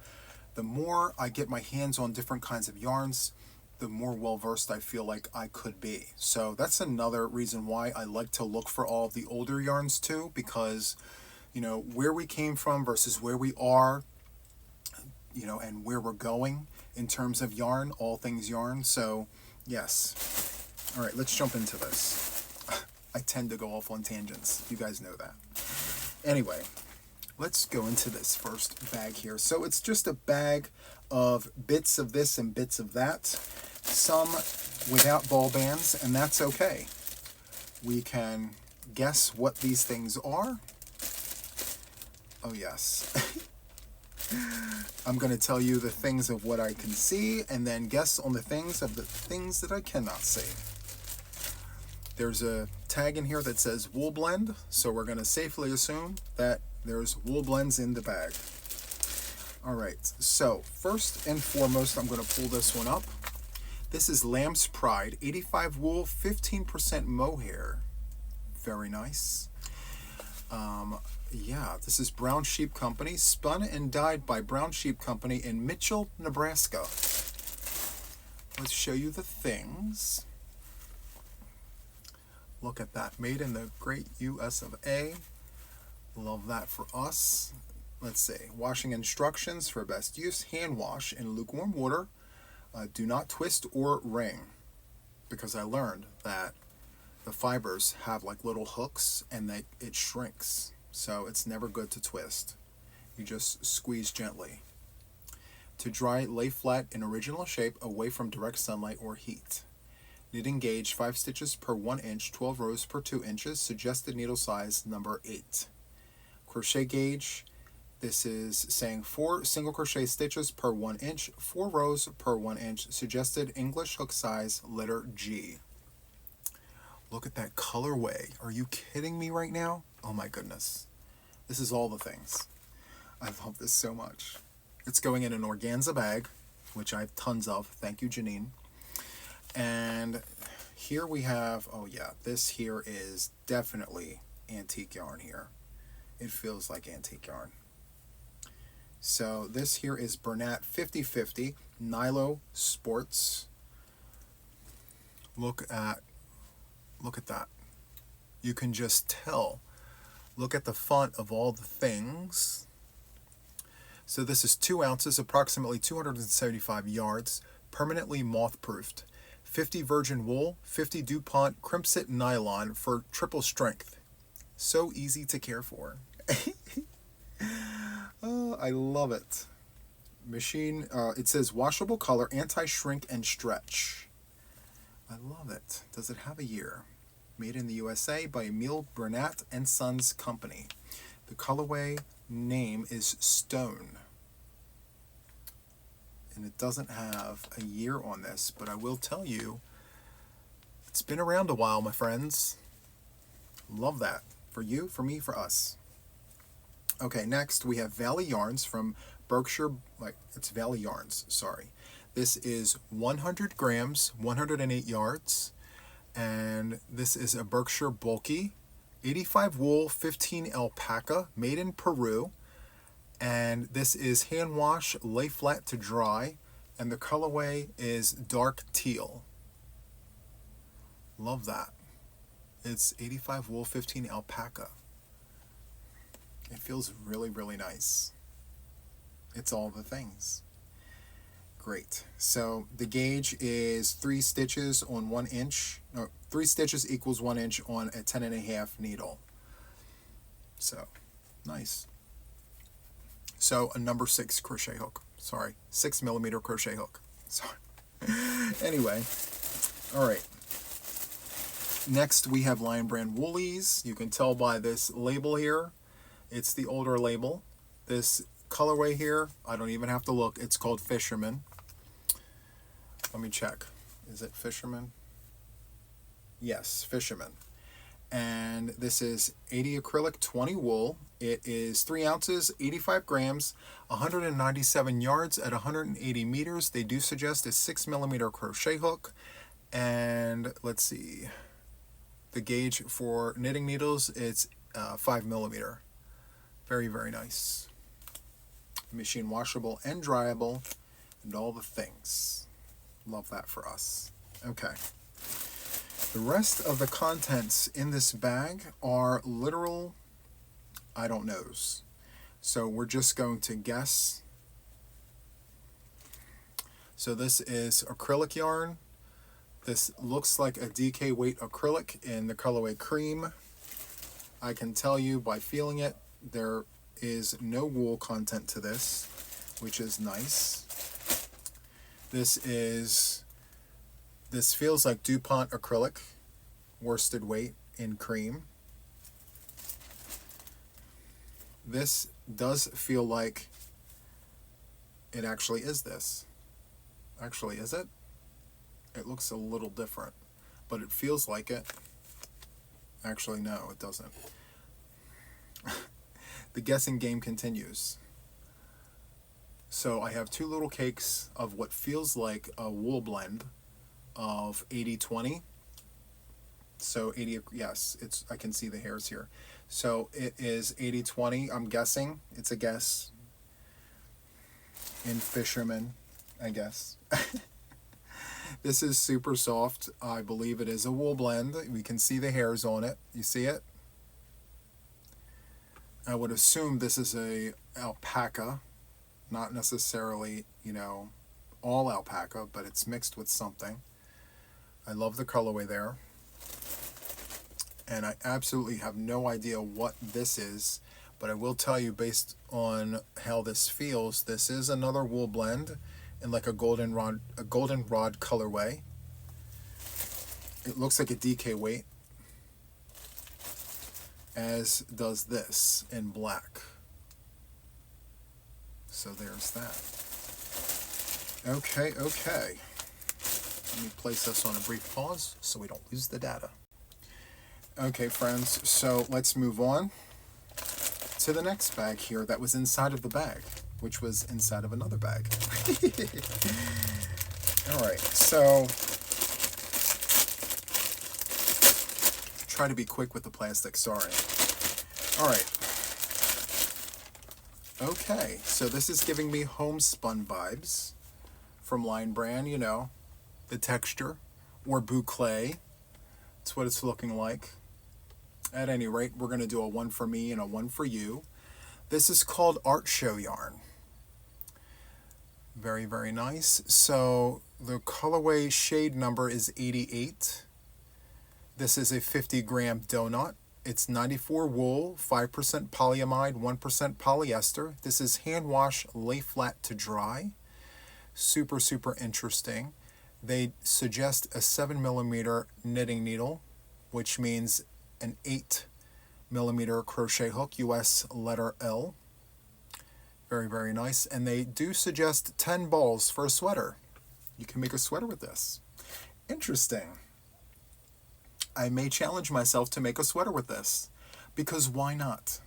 the more I get my hands on different kinds of yarns, the more well-versed I feel like I could be. So that's another reason why I like to look for all of the older yarns too, because, you know, where we came from versus where we are, you know, and where we're going in terms of yarn, all things yarn. So yes. All right, let's jump into this. I tend to go off on tangents. You guys know that. Anyway, let's go into this first bag here. So it's just a bag of bits of this and bits of that. Some without ball bands, and that's okay. We can guess what these things are. Oh yes. I'm going to tell you the things of what I can see, and then guess on the things of the things that I cannot see. There's a tag in here that says wool blend, so we're going to safely assume that there's wool blends in the bag. All right, so first and foremost, I'm going to pull this one up. This is Lamb's Pride, 85 wool, 15% mohair. Very nice. Yeah, this is Brown Sheep Company, spun and dyed by Brown Sheep Company in Mitchell, Nebraska. Let's show you the things. Look at that, made in the great US of A. Love that for us. Let's see, washing instructions for best use: hand wash in lukewarm water. Do not twist or wring, because I learned that the fibers have like little hooks and it shrinks. So it's never good to twist. You just squeeze gently. To dry, lay flat in original shape away from direct sunlight or heat. Knitting gauge 5 stitches per 1 inch, 12 rows per 2 inches. Suggested needle size number 8. Crochet gauge. This is saying 4 single crochet stitches per 1 inch, 4 rows per 1 inch. Suggested English hook size letter G. Look at that colorway. Are you kidding me right now? Oh my goodness. This is all the things. I love this so much. It's going in an organza bag, which I have tons of. Thank you, Janine. And here we have, oh yeah, this here is definitely antique yarn here. It feels like antique yarn. So this here is Bernat 50/50 Nilo Sports. Look at that. You can just tell. Look at the font of all the things. So this is 2 ounces, approximately 275 yards, permanently moth-proofed. 50 virgin wool, 50 DuPont Crimson nylon for triple strength. So easy to care for. Oh, I love it. Machine, it says washable color, anti-shrink and stretch. I love it. Does it have a year? Made in the USA by Emile Bernat and Sons Company. The colorway name is Stone. And it doesn't have a year on this, but I will tell you, it's been around a while, my friends. Love that. For you, for me, for us. Okay, next we have Valley Yarns from Berkshire, it's Valley Yarns, sorry. This is 100 grams, 108 yards, and this is a Berkshire bulky, 85 wool, 15 alpaca, made in Peru, and this is hand wash, lay flat to dry, and the colorway is dark teal. Love that. It's 85 wool, 15 alpaca. It feels really, really nice. It's all the things. Great. So the gauge is 3 stitches on 1 inch. No, 3 stitches equals 1 inch on a 10.5 needle. So, nice. So a number 6 crochet hook. Sorry, 6 millimeter crochet hook. Sorry. Anyway, all right. Next we have Lion Brand Woolies. You can tell by this label here. It's the older label. This colorway here, I don't even have to look. It's called Fisherman. Let me check. Is it Fisherman? Yes, Fisherman. And this is 80 acrylic, 20 wool. It is 3 ounces, 85 grams, 197 yards at 180 meters. They do suggest a 6 millimeter crochet hook. And let's see. The gauge for knitting needles, it's 5 millimeter. Very, very nice. Machine washable and dryable and all the things. Love that for us. Okay. The rest of the contents in this bag are literal I don't knows. So we're just going to guess. So this is acrylic yarn. This looks like a DK weight acrylic in the colorway cream. I can tell you by feeling it, there is no wool content to this, which is nice. This feels like DuPont acrylic, worsted weight in cream. This does feel like it actually is this. Actually, is it? It looks a little different, but it feels like it. Actually, no, it doesn't. The guessing game continues. So I have 2 little cakes of what feels like a wool blend of 80-20. So 80, yes, I can see the hairs here. So it is 80-20, I'm guessing. It's a guess. In Fisherman, I guess. This is super soft. I believe it is a wool blend. We can see the hairs on it. You see it? I would assume this is a alpaca. Not necessarily, all alpaca, but it's mixed with something. I love the colorway there. And I absolutely have no idea what this is, but I will tell you based on how this feels, this is another wool blend in like a goldenrod colorway. It looks like a DK weight, as does this in black. So there's that. Okay. Let me place this on a brief pause so we don't lose the data. Okay, friends, so let's move on to the next bag here that was inside of the bag, which was inside of another bag. All right, so try to be quick with the plastic, sorry. All right. Okay, so this is giving me homespun vibes from Lion Brand, the texture, or boucle. That's what it's looking like. At any rate, we're going to do a 1 for me and a 1 for you. This is called Art Show Yarn. Very, very nice. So the colorway shade number is 88. This is a 50-gram donut. It's 94 wool, 5% polyamide, 1% polyester. This is hand wash, lay flat to dry. Super, super interesting. They suggest a 7mm knitting needle, which means an 8mm crochet hook, US letter L. Very, very nice. And they do suggest 10 balls for a sweater. You can make a sweater with this. Interesting. I may challenge myself to make a sweater with this, because why not?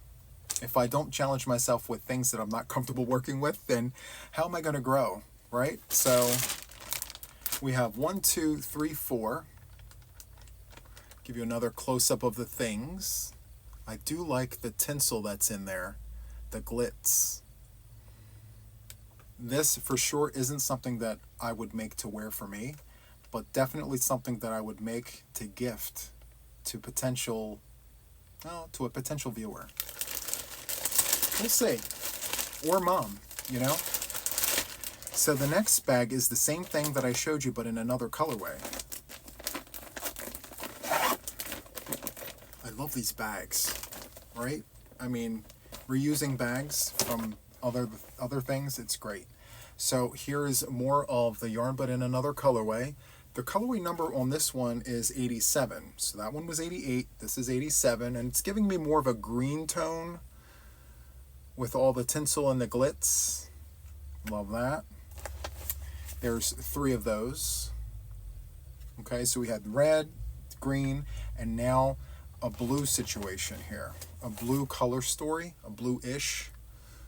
If I don't challenge myself with things that I'm not comfortable working with, then how am I going to grow, right? So we have 1, 2, 3, 4. Give you another close-up of the things. I do like the tinsel that's in there, the glitz. This for sure isn't something that I would make to wear for me, but definitely something that I would make to gift to a potential viewer. We'll see. Or mom, you know? So the next bag is the same thing that I showed you, but in another colorway. I love these bags, right? I mean, reusing bags from other things, it's great. So here is more of the yarn, but in another colorway. The colorway number on this one is 87. So that one was 88. This is 87, and it's giving me more of a green tone with all the tinsel and the glitz. Love that. There's 3 of those. Okay, so we had red, green, and now a blue situation here. A blue color story, a blue-ish.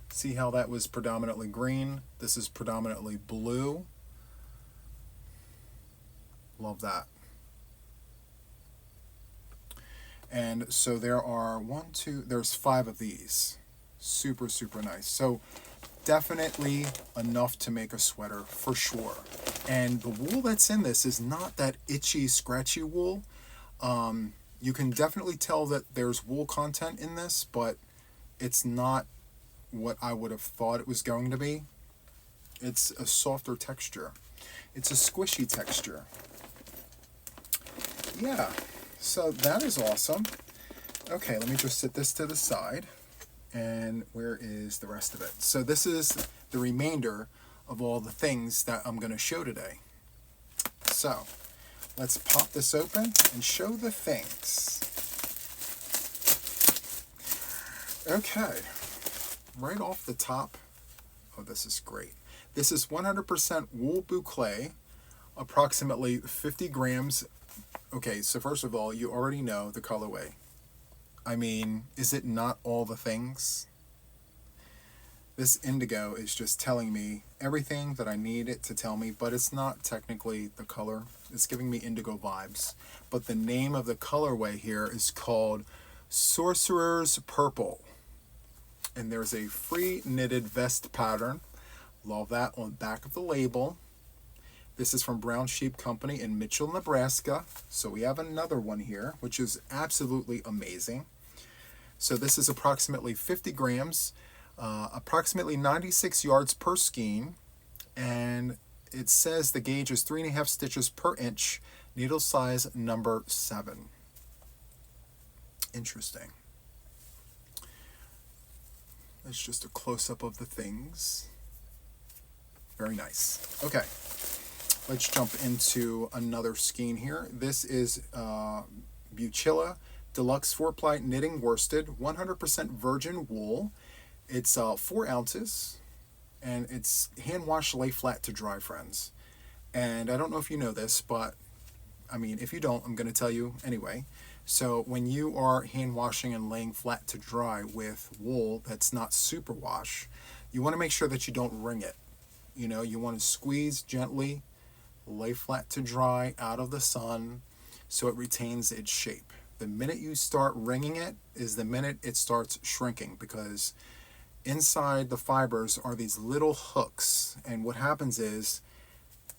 See how that was predominantly green? This is predominantly blue. Love that. And so there are there's 5 of these. Super, super nice. So definitely enough to make a sweater for sure. And the wool that's in this is not that itchy, scratchy wool. You can definitely tell that there's wool content in this, but it's not what I would have thought it was going to be. It's a softer texture. It's a squishy texture. Yeah, so that is awesome. Okay, let me just set this to the side. And where is the rest of it? So this is the remainder of all the things that I'm going to show today. So let's pop this open and show the things. Okay, right off the top, oh, this is great. This is 100% wool boucle, approximately 50 grams. Okay, so first of all, you already know the colorway. I mean, is it not all the things? This indigo is just telling me everything that I need it to tell me, but it's not technically the color. It's giving me indigo vibes. But the name of the colorway here is called Sorcerer's Purple. And there's a free knitted vest pattern. Love that on the back of the label. This is from Brown Sheep Company in Mitchell, Nebraska. So we have another one here, which is absolutely amazing. So this is approximately 50 grams, approximately 96 yards per skein. And it says the gauge is 3.5 stitches per inch, needle size number 7. Interesting. That's just a close-up of the things. Very nice. Okay. Let's jump into another skein here. This is Buchilla Deluxe 4-ply Knitting Worsted, 100% virgin wool. It's 4 ounces, and it's hand wash, lay flat to dry, friends. And I don't know if you know this, but I mean, if you don't, I'm going to tell you anyway. So when you are hand washing and laying flat to dry with wool that's not superwash, you want to make sure that you don't wring it. You know, you want to squeeze gently, lay flat to dry out of the sun so it retains its shape. The minute you start wringing it is the minute it starts shrinking, because inside the fibers are these little hooks, and what happens is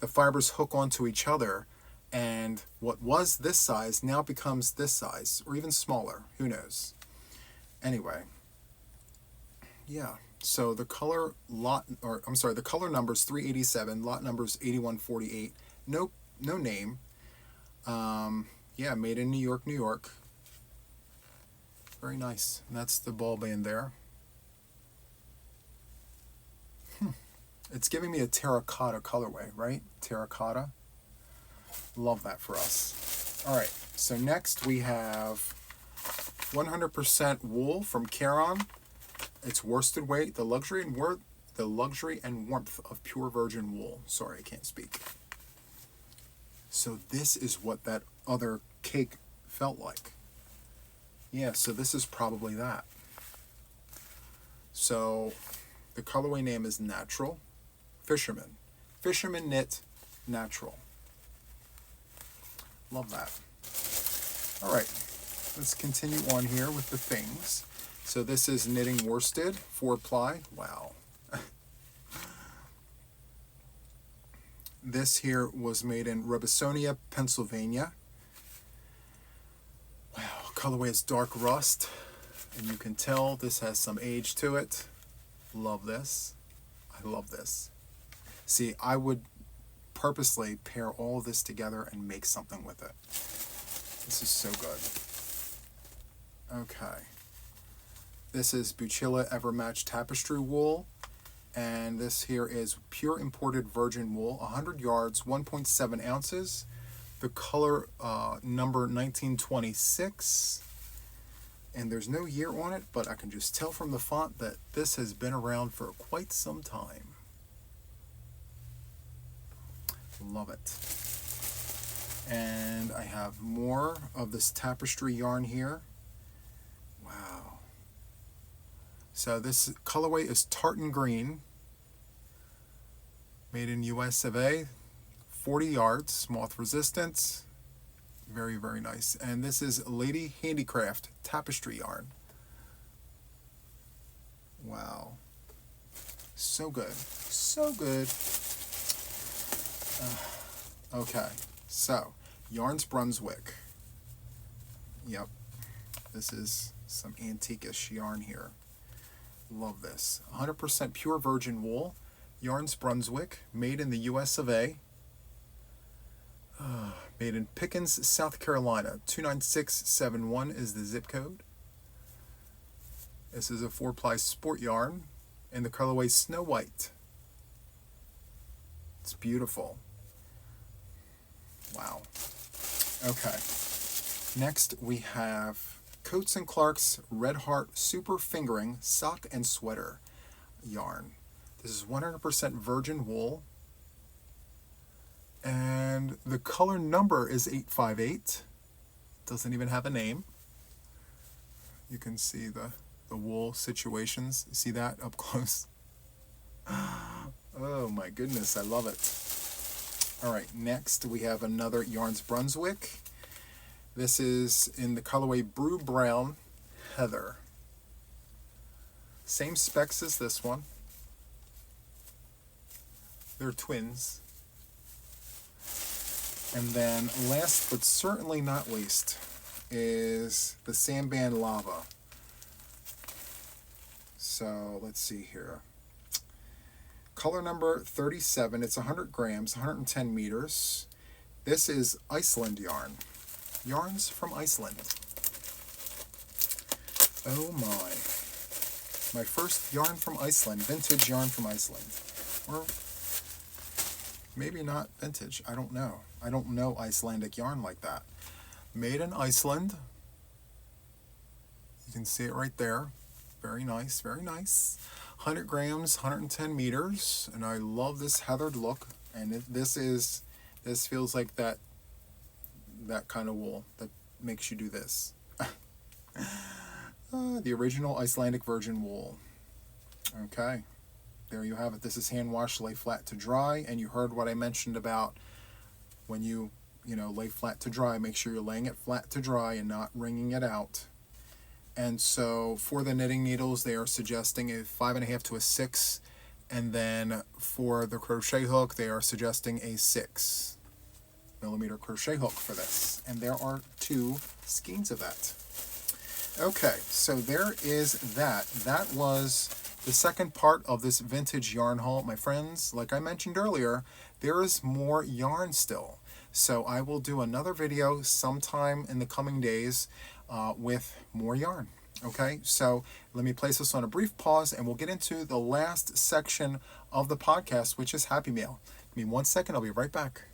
the fibers hook onto each other, and what was this size now becomes this size, or even smaller, who knows. Anyway, yeah, so the color the color number's 387, lot number's 8148. No name. Yeah, made in New York, New York. Very nice. And that's the ball band there. It's giving me a terracotta colorway, right? Terracotta. Love that for us. All right, so next we have 100% wool from Caron. It's worsted weight, the luxury and warmth of pure virgin wool. Sorry, I can't speak. So this is what that other cake felt like. Yeah, so this is probably that. So the colorway name is Natural. Fisherman. Fisherman knit natural. Love that. All right, let's continue on here with the things. So this is knitting worsted, 4-ply. Wow. This here was made in Robisonia, Pennsylvania. Wow, colorway is dark rust, and you can tell this has some age to it. Love this. I love this. See, I would purposely pair all of this together and make something with it. This is so good. Okay. This is Buchilla Evermatch Tapestry Wool. And this here is pure imported virgin wool, 100 yards, 1.7 ounces. The color number 1926. And there's no year on it, but I can just tell from the font that this has been around for quite some time. Love it. And I have more of this tapestry yarn here. Wow. So this colorway is tartan green, made in US of A, 40 yards, moth resistance. Very, very nice. And this is Lady Handicraft tapestry yarn. Wow. So good. So good. Okay, so Yarns Brunswick. Yep, this is some antique-ish yarn here. Love this. 100% pure virgin wool. Yarns Brunswick, made in the US of A. Made in Pickens, South Carolina. 29671 is the zip code. This is a 4-ply sport yarn in the colorway Snow White. It's beautiful. Wow. Okay. Next we have Coats & Clark's Red Heart Super Fingering Sock and Sweater yarn. This is 100% virgin wool. And the color number is 858. Doesn't even have a name. You can see the wool situations. See that up close? Oh my goodness, I love it. All right, next we have another Yarns Brunswick. This is in the colorway Brew Brown Heather. Same specs as this one. They're twins. And then last but certainly not least is the Sandband Lava. So let's see here. Color number 37, it's 100 grams, 110 meters. This is Iceland yarn. Yarns from Iceland. Oh my. My first yarn from Iceland, vintage yarn from Iceland. Or maybe not vintage, I don't know. I don't know Icelandic yarn like that. Made in Iceland. You can see it right there. Very nice, very nice. 100 grams, 110 meters, and I love this heathered look. And this feels like that kind of wool that makes you do this. The original Icelandic virgin wool. Okay, there you have it. This is hand washed, lay flat to dry, and you heard what I mentioned about when you lay flat to dry. Make sure you're laying it flat to dry and not wringing it out. And so for the knitting needles, they are suggesting a 5.5 to a 6, and then for the crochet hook, they are suggesting a 6mm crochet hook for this. And there are 2 skeins of that. Okay, so there is that. That was the second part of this vintage yarn haul. My friends, like I mentioned earlier, there is more yarn still. So I will do another video sometime in the coming days with more yarn. Okay, so let me place this on a brief pause and we'll get into the last section of the podcast, which is Happy Mail. Give me 1 second, I'll be right back.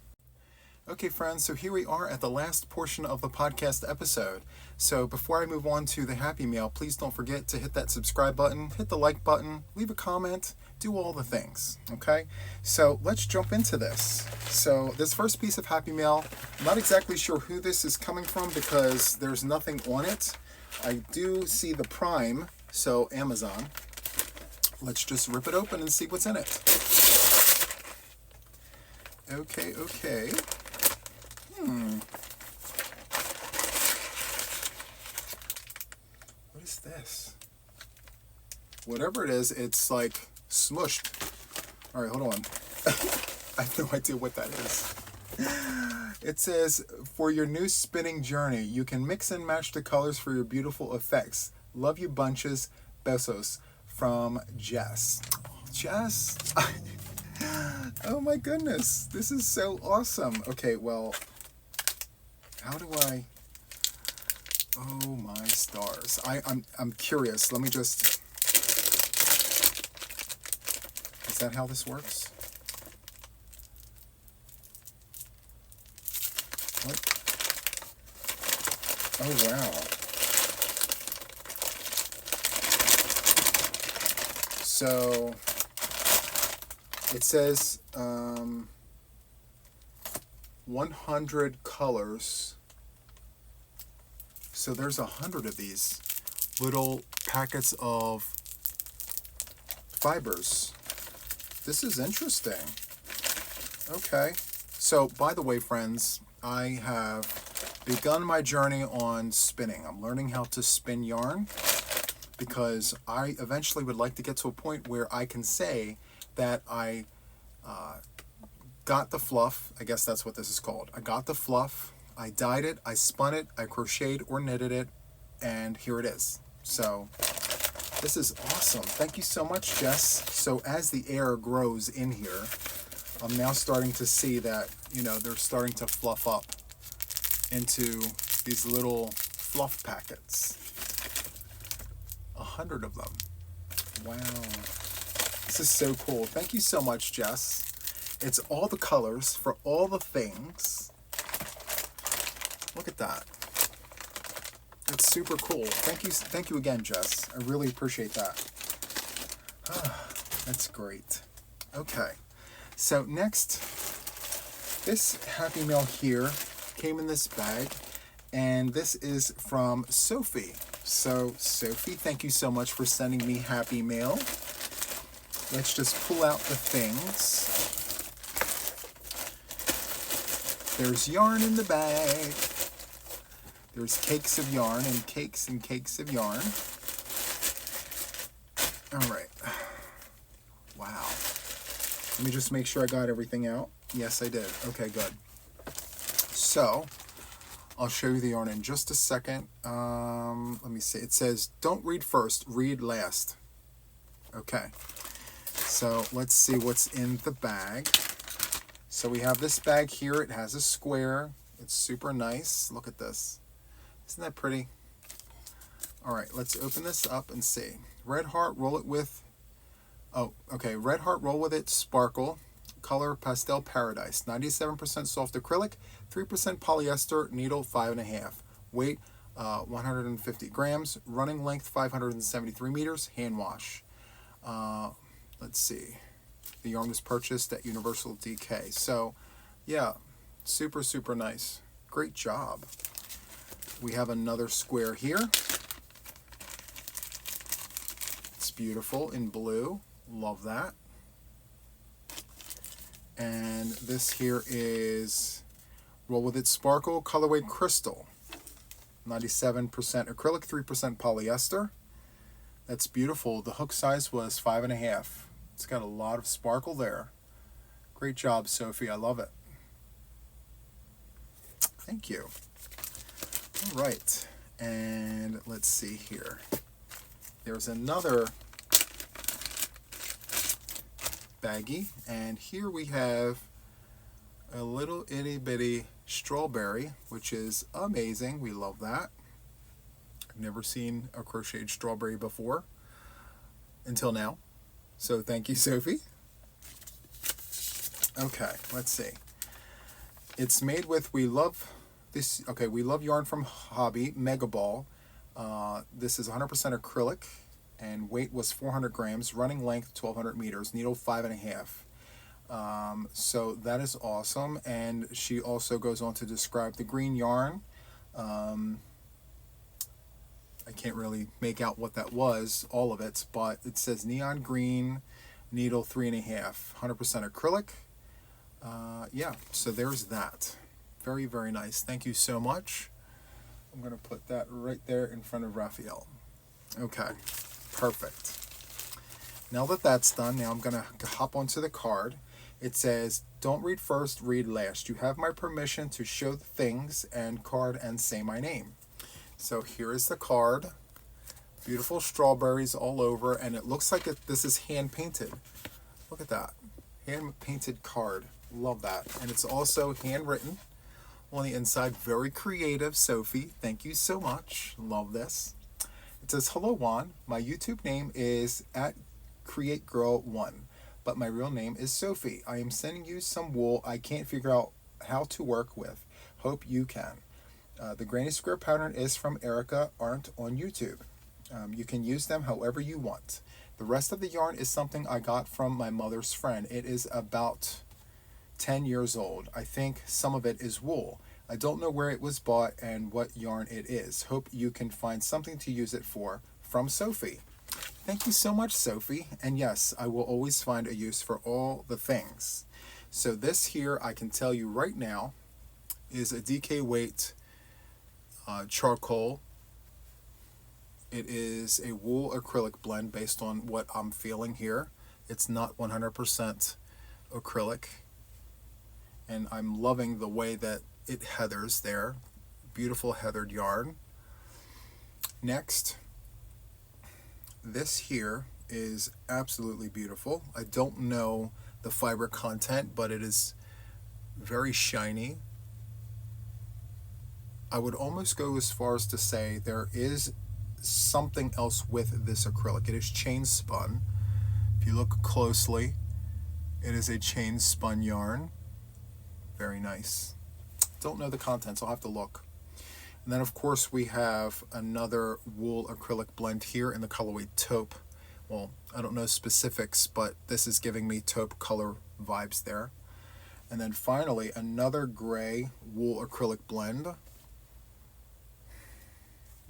Okay, friends, so here we are at the last portion of the podcast episode. So before I move on to the Happy Mail, please don't forget to hit that subscribe button, hit the like button, leave a comment, do all the things, okay? So let's jump into this. So this first piece of Happy Mail, I'm not exactly sure who this is coming from because there's nothing on it. I do see the Prime, so Amazon. Let's just rip it open and see what's in it. Okay. What is this? Whatever it is, it's like smushed. All right, hold on. I have no idea what that is. It says, for your new spinning journey, you can mix and match the colors for your beautiful effects. Love you bunches. Besos. From Jess. Jess? Oh my goodness. This is so awesome. Okay, well, how do I... Oh my stars. I'm curious. Let me just... Is that how this works? What? Oh wow. So it says 100 colors. So there's 100 of these little packets of fibers. This is interesting. Okay. So, by the way, friends, I have begun my journey on spinning. I'm learning how to spin yarn because I eventually would like to get to a point where I can say that I got the fluff. I guess that's what this is called. I got the fluff. I dyed it, I spun it, I crocheted or knitted it, and here it is. So this is awesome. Thank you so much, Jess. So as the air grows in here, I'm now starting to see that, they're starting to fluff up into these little fluff packets. 100 of them. Wow. This is so cool. Thank you so much, Jess. It's all the colors for all the things. Look at that. That's super cool. Thank you again, Jess. I really appreciate that. That's great. Okay. So next, this Happy Mail here came in this bag, and this is from Sophie. So Sophie, thank you so much for sending me Happy Mail. Let's just pull out the things. There's yarn in the bag. There's cakes of yarn and cakes of yarn. All right. Wow. Let me just make sure I got everything out. Yes, I did. Okay, good. So, I'll show you the yarn in just a second. Let me see. It says, don't read first, read last. Okay. So, let's see what's in the bag. So, we have this bag here. It has a square. It's super nice. Look at this. Isn't that pretty? All right, let's open this up and see. Red Heart, roll it with... Oh, okay. Red Heart, roll with it, sparkle. Color, Pastel Paradise. 97% soft acrylic, 3% polyester, needle 5.5. Weight, 150 grams. Running length, 573 meters. Hand wash. Let's see. The yarn was purchased at Universal DK. So, yeah, super, super nice. Great job. We have another square here. It's beautiful in blue. Love that. And this here is Roll With It Sparkle Colorway Crystal. 97% acrylic, 3% polyester. That's beautiful. The hook size was 5.5. It's got a lot of sparkle there. Great job, Sophie. I love it. Thank you. All right, and let's see here. There's another baggie, and here we have a little itty bitty strawberry, which is amazing. We love that. I've never seen a crocheted strawberry before until now. So thank you, Sophie. Okay, let's see. It's made with, we love yarn from Hobby, Mega Ball. This is 100% acrylic, and weight was 400 grams, running length 1200 meters, needle 5.5. So that is awesome. And she also goes on to describe the green yarn. I can't really make out what that was, all of it, but it says neon green, needle 3.5, 100% acrylic. Yeah, so there's that. Very, very nice. Thank you so much. I'm going to put that right there in front of Raphael. Okay, perfect. Now that that's done, now I'm going to hop onto the card. It says, don't read first, read last. You have my permission to show the things and card and say my name. So here is the card. Beautiful strawberries all over, and it looks like this is hand painted. Look at that. Hand painted card. Love that. And it's also handwritten on the inside. Very creative, Sophie. Thank you so much. Love this. It says, hello, Juan. My YouTube name is @CreateGirl1, but my real name is Sophie. I am sending you some wool I can't figure out how to work with. Hope you can. The granny square pattern is from Erica Arndt on YouTube. You can use them however you want. The rest of the yarn is something I got from my mother's friend. It is about 10 years old. I think some of it is wool. I don't know where it was bought and what yarn it is. Hope you can find something to use it for. From Sophie. Thank you so much, Sophie. And yes, I will always find a use for all the things. So this here, I can tell you right now, is a DK weight charcoal. It is a wool acrylic blend based on what I'm feeling here. It's not 100% acrylic. And I'm loving the way that it heathers there. Beautiful heathered yarn. Next, this here is absolutely beautiful. I don't know the fiber content, but it is very shiny. I would almost go as far as to say there is something else with this acrylic. It is chain spun. If you look closely, it is a chain spun yarn. Very nice. Don't know the contents, I'll have to look. And then of course we have another wool acrylic blend here in the colorway taupe. Well, I don't know specifics, but this is giving me taupe color vibes there. And then finally another gray wool acrylic blend.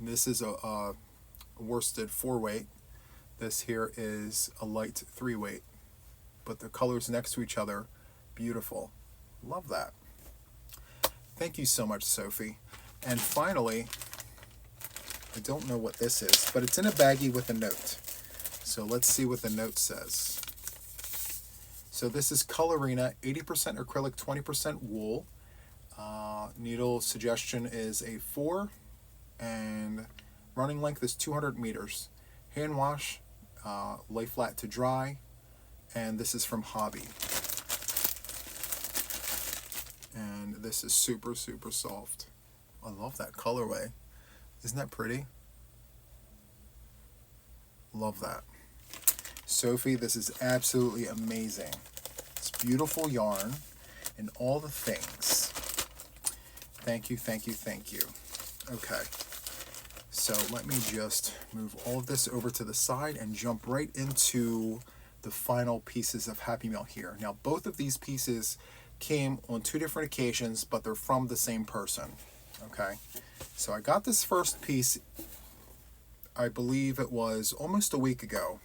This is a worsted 4-weight. This here is a light 3-weight. But the colors next to each other, beautiful. Love that. Thank you so much, Sophie. And finally, I don't know what this is, but it's in a baggie with a note. So let's see what the note says. So this is Colorina, 80% acrylic, 20% wool. Needle suggestion is a 4, and running length is 200 meters. Hand wash, lay flat to dry, and this is from Hobby. And this is super, super soft. I love that colorway. Isn't that pretty? Love that. Sophie, this is absolutely amazing. It's beautiful yarn and all the things. Thank you, thank you, thank you. Okay. So let me just move all of this over to the side and jump right into the final pieces of Happy Mail here. Now, both of these pieces came on 2 different occasions, but they're from the same person. Okay, so I got this first piece, I believe it was almost a week ago,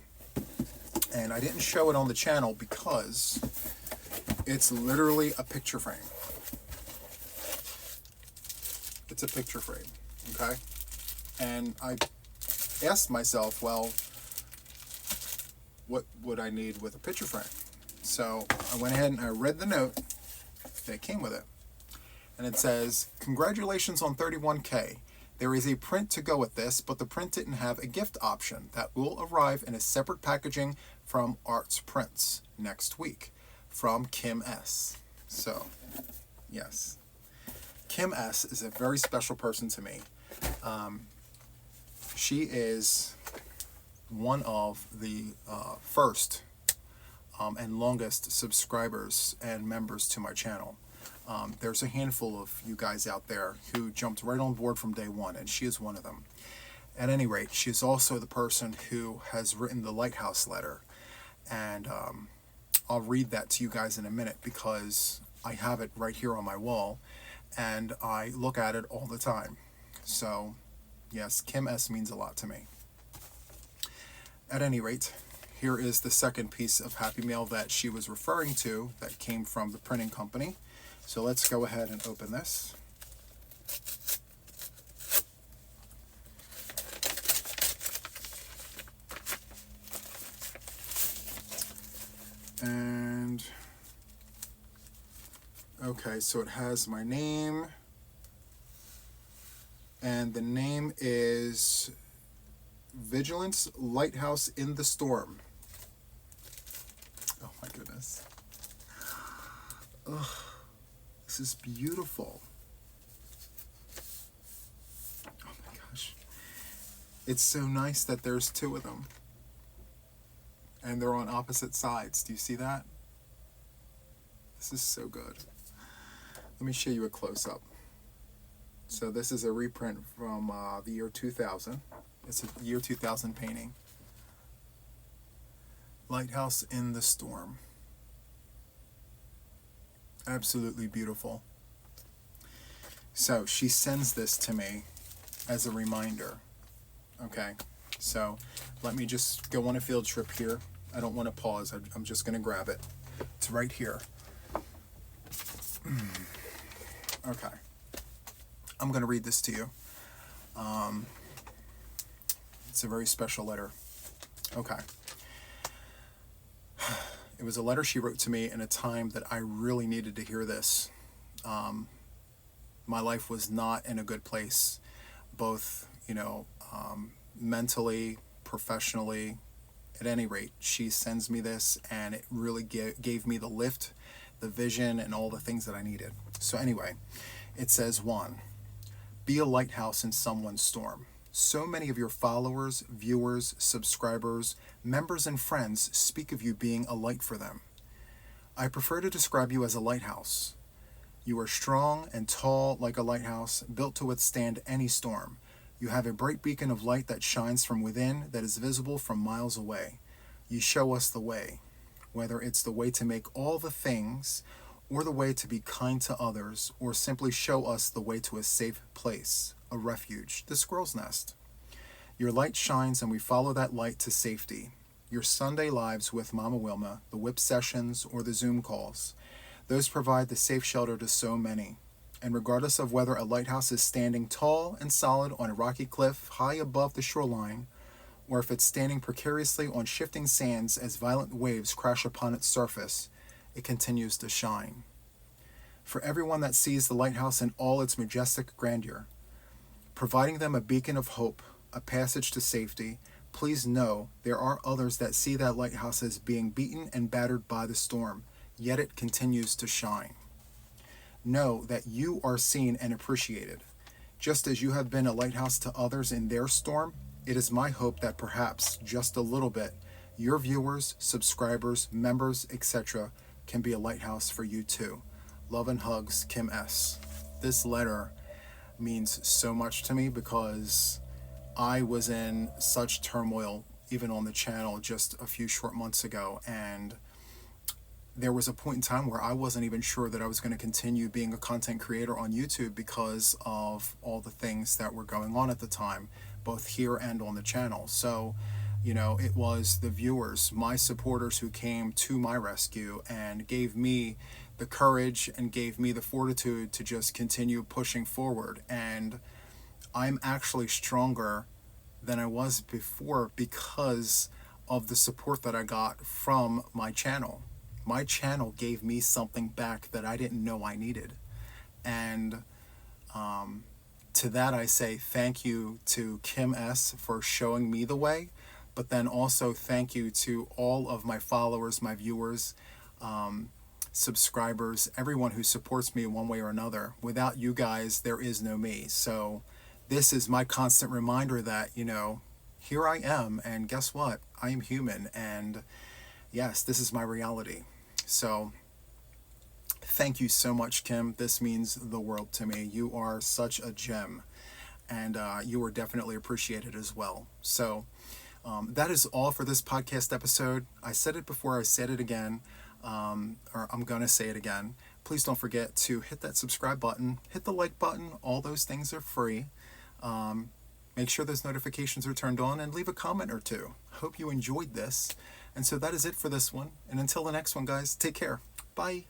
and I didn't show it on the channel because it's literally a picture frame. It's a picture frame, okay? And I asked myself, well, what would I need with a picture frame? So I went ahead and I read the note that came with it. And it says, congratulations on 31K. There is a print to go with this, but the print didn't have a gift option. That will arrive in a separate packaging from Arts Prints next week. From Kim S. So, yes. Kim S is a very special person to me. She is one of the first and longest subscribers and members to my channel. There's a handful of you guys out there who jumped right on board from day one, and she is one of them. At any rate, she's also the person who has written the Lighthouse letter, and I'll read that to you guys in a minute because I have it right here on my wall, and I look at it all the time. So, yes, Kim S. means a lot to me. At any rate, here is the second piece of Happy Mail that she was referring to that came from the printing company. So let's go ahead and open this. And okay, so it has my name, and the name is Vigilance Lighthouse in the Storm. Oh my goodness. Ugh, this is beautiful. Oh my gosh. It's so nice that there's two of them. And they're on opposite sides. Do you see that? This is so good. Let me show you a close-up. So this is a reprint from the year 2000. It's a year 2000 painting. Lighthouse in the Storm. Absolutely beautiful. So she sends this to me as a reminder. Okay, so let me just go on a field trip here. I don't want to pause. I'm just going to grab it. It's right here. Okay. I'm going to read this to you. It's a very special letter. Okay. It was a letter she wrote to me in a time that I really needed to hear this. My life was not in a good place, both, mentally, professionally. At any rate, she sends me this, and it really gave me the lift, the vision, and all the things that I needed. So anyway, it says, 1, be a lighthouse in someone's storm. So many of your followers, viewers, subscribers, members, and friends speak of you being a light for them. I prefer to describe you as a lighthouse. You are strong and tall like a lighthouse, built to withstand any storm. You have a bright beacon of light that shines from within, that is visible from miles away. You show us the way, whether it's the way to make all the things, or the way to be kind to others, or simply show us the way to a safe place, a refuge, the squirrel's nest. Your light shines and we follow that light to safety. Your Sunday lives with Mama Wilma, the whip sessions, or the Zoom calls. Those provide the safe shelter to so many. And regardless of whether a lighthouse is standing tall and solid on a rocky cliff high above the shoreline, or if it's standing precariously on shifting sands as violent waves crash upon its surface, it continues to shine. For everyone that sees the lighthouse in all its majestic grandeur, providing them a beacon of hope, a passage to safety, please know there are others that see that lighthouse as being beaten and battered by the storm, yet it continues to shine. Know that you are seen and appreciated. Just as you have been a lighthouse to others in their storm, it is my hope that perhaps, just a little bit, your viewers, subscribers, members, etc. can be a lighthouse for you too. Love and hugs, Kim S. This letter means so much to me because I was in such turmoil, even on the channel just a few short months ago, and there was a point in time where I wasn't even sure that I was going to continue being a content creator on YouTube because of all the things that were going on at the time, both here and on the channel. So, it was the viewers, my supporters, who came to my rescue and gave me the courage and gave me the fortitude to just continue pushing forward. And I'm actually stronger than I was before because of the support that I got from my channel. My channel gave me something back that I didn't know I needed. And to that I say thank you to Kim S. for showing me the way, but then also thank you to all of my followers, my viewers, subscribers, everyone who supports me in one way or another. Without you guys, there is no me. So this is my constant reminder that, here I am, and guess what? I am human, and yes, this is my reality. So, thank you so much, Kim. This means the world to me. You are such a gem, and you are definitely appreciated as well. So, that is all for this podcast episode. I said it before, I said it again, or I'm going to say it again. Please don't forget to hit that subscribe button, hit the like button. All those things are free. Make sure those notifications are turned on, and leave a comment or two. Hope you enjoyed this. And so that is it for this one. And until the next one, guys, take care. Bye.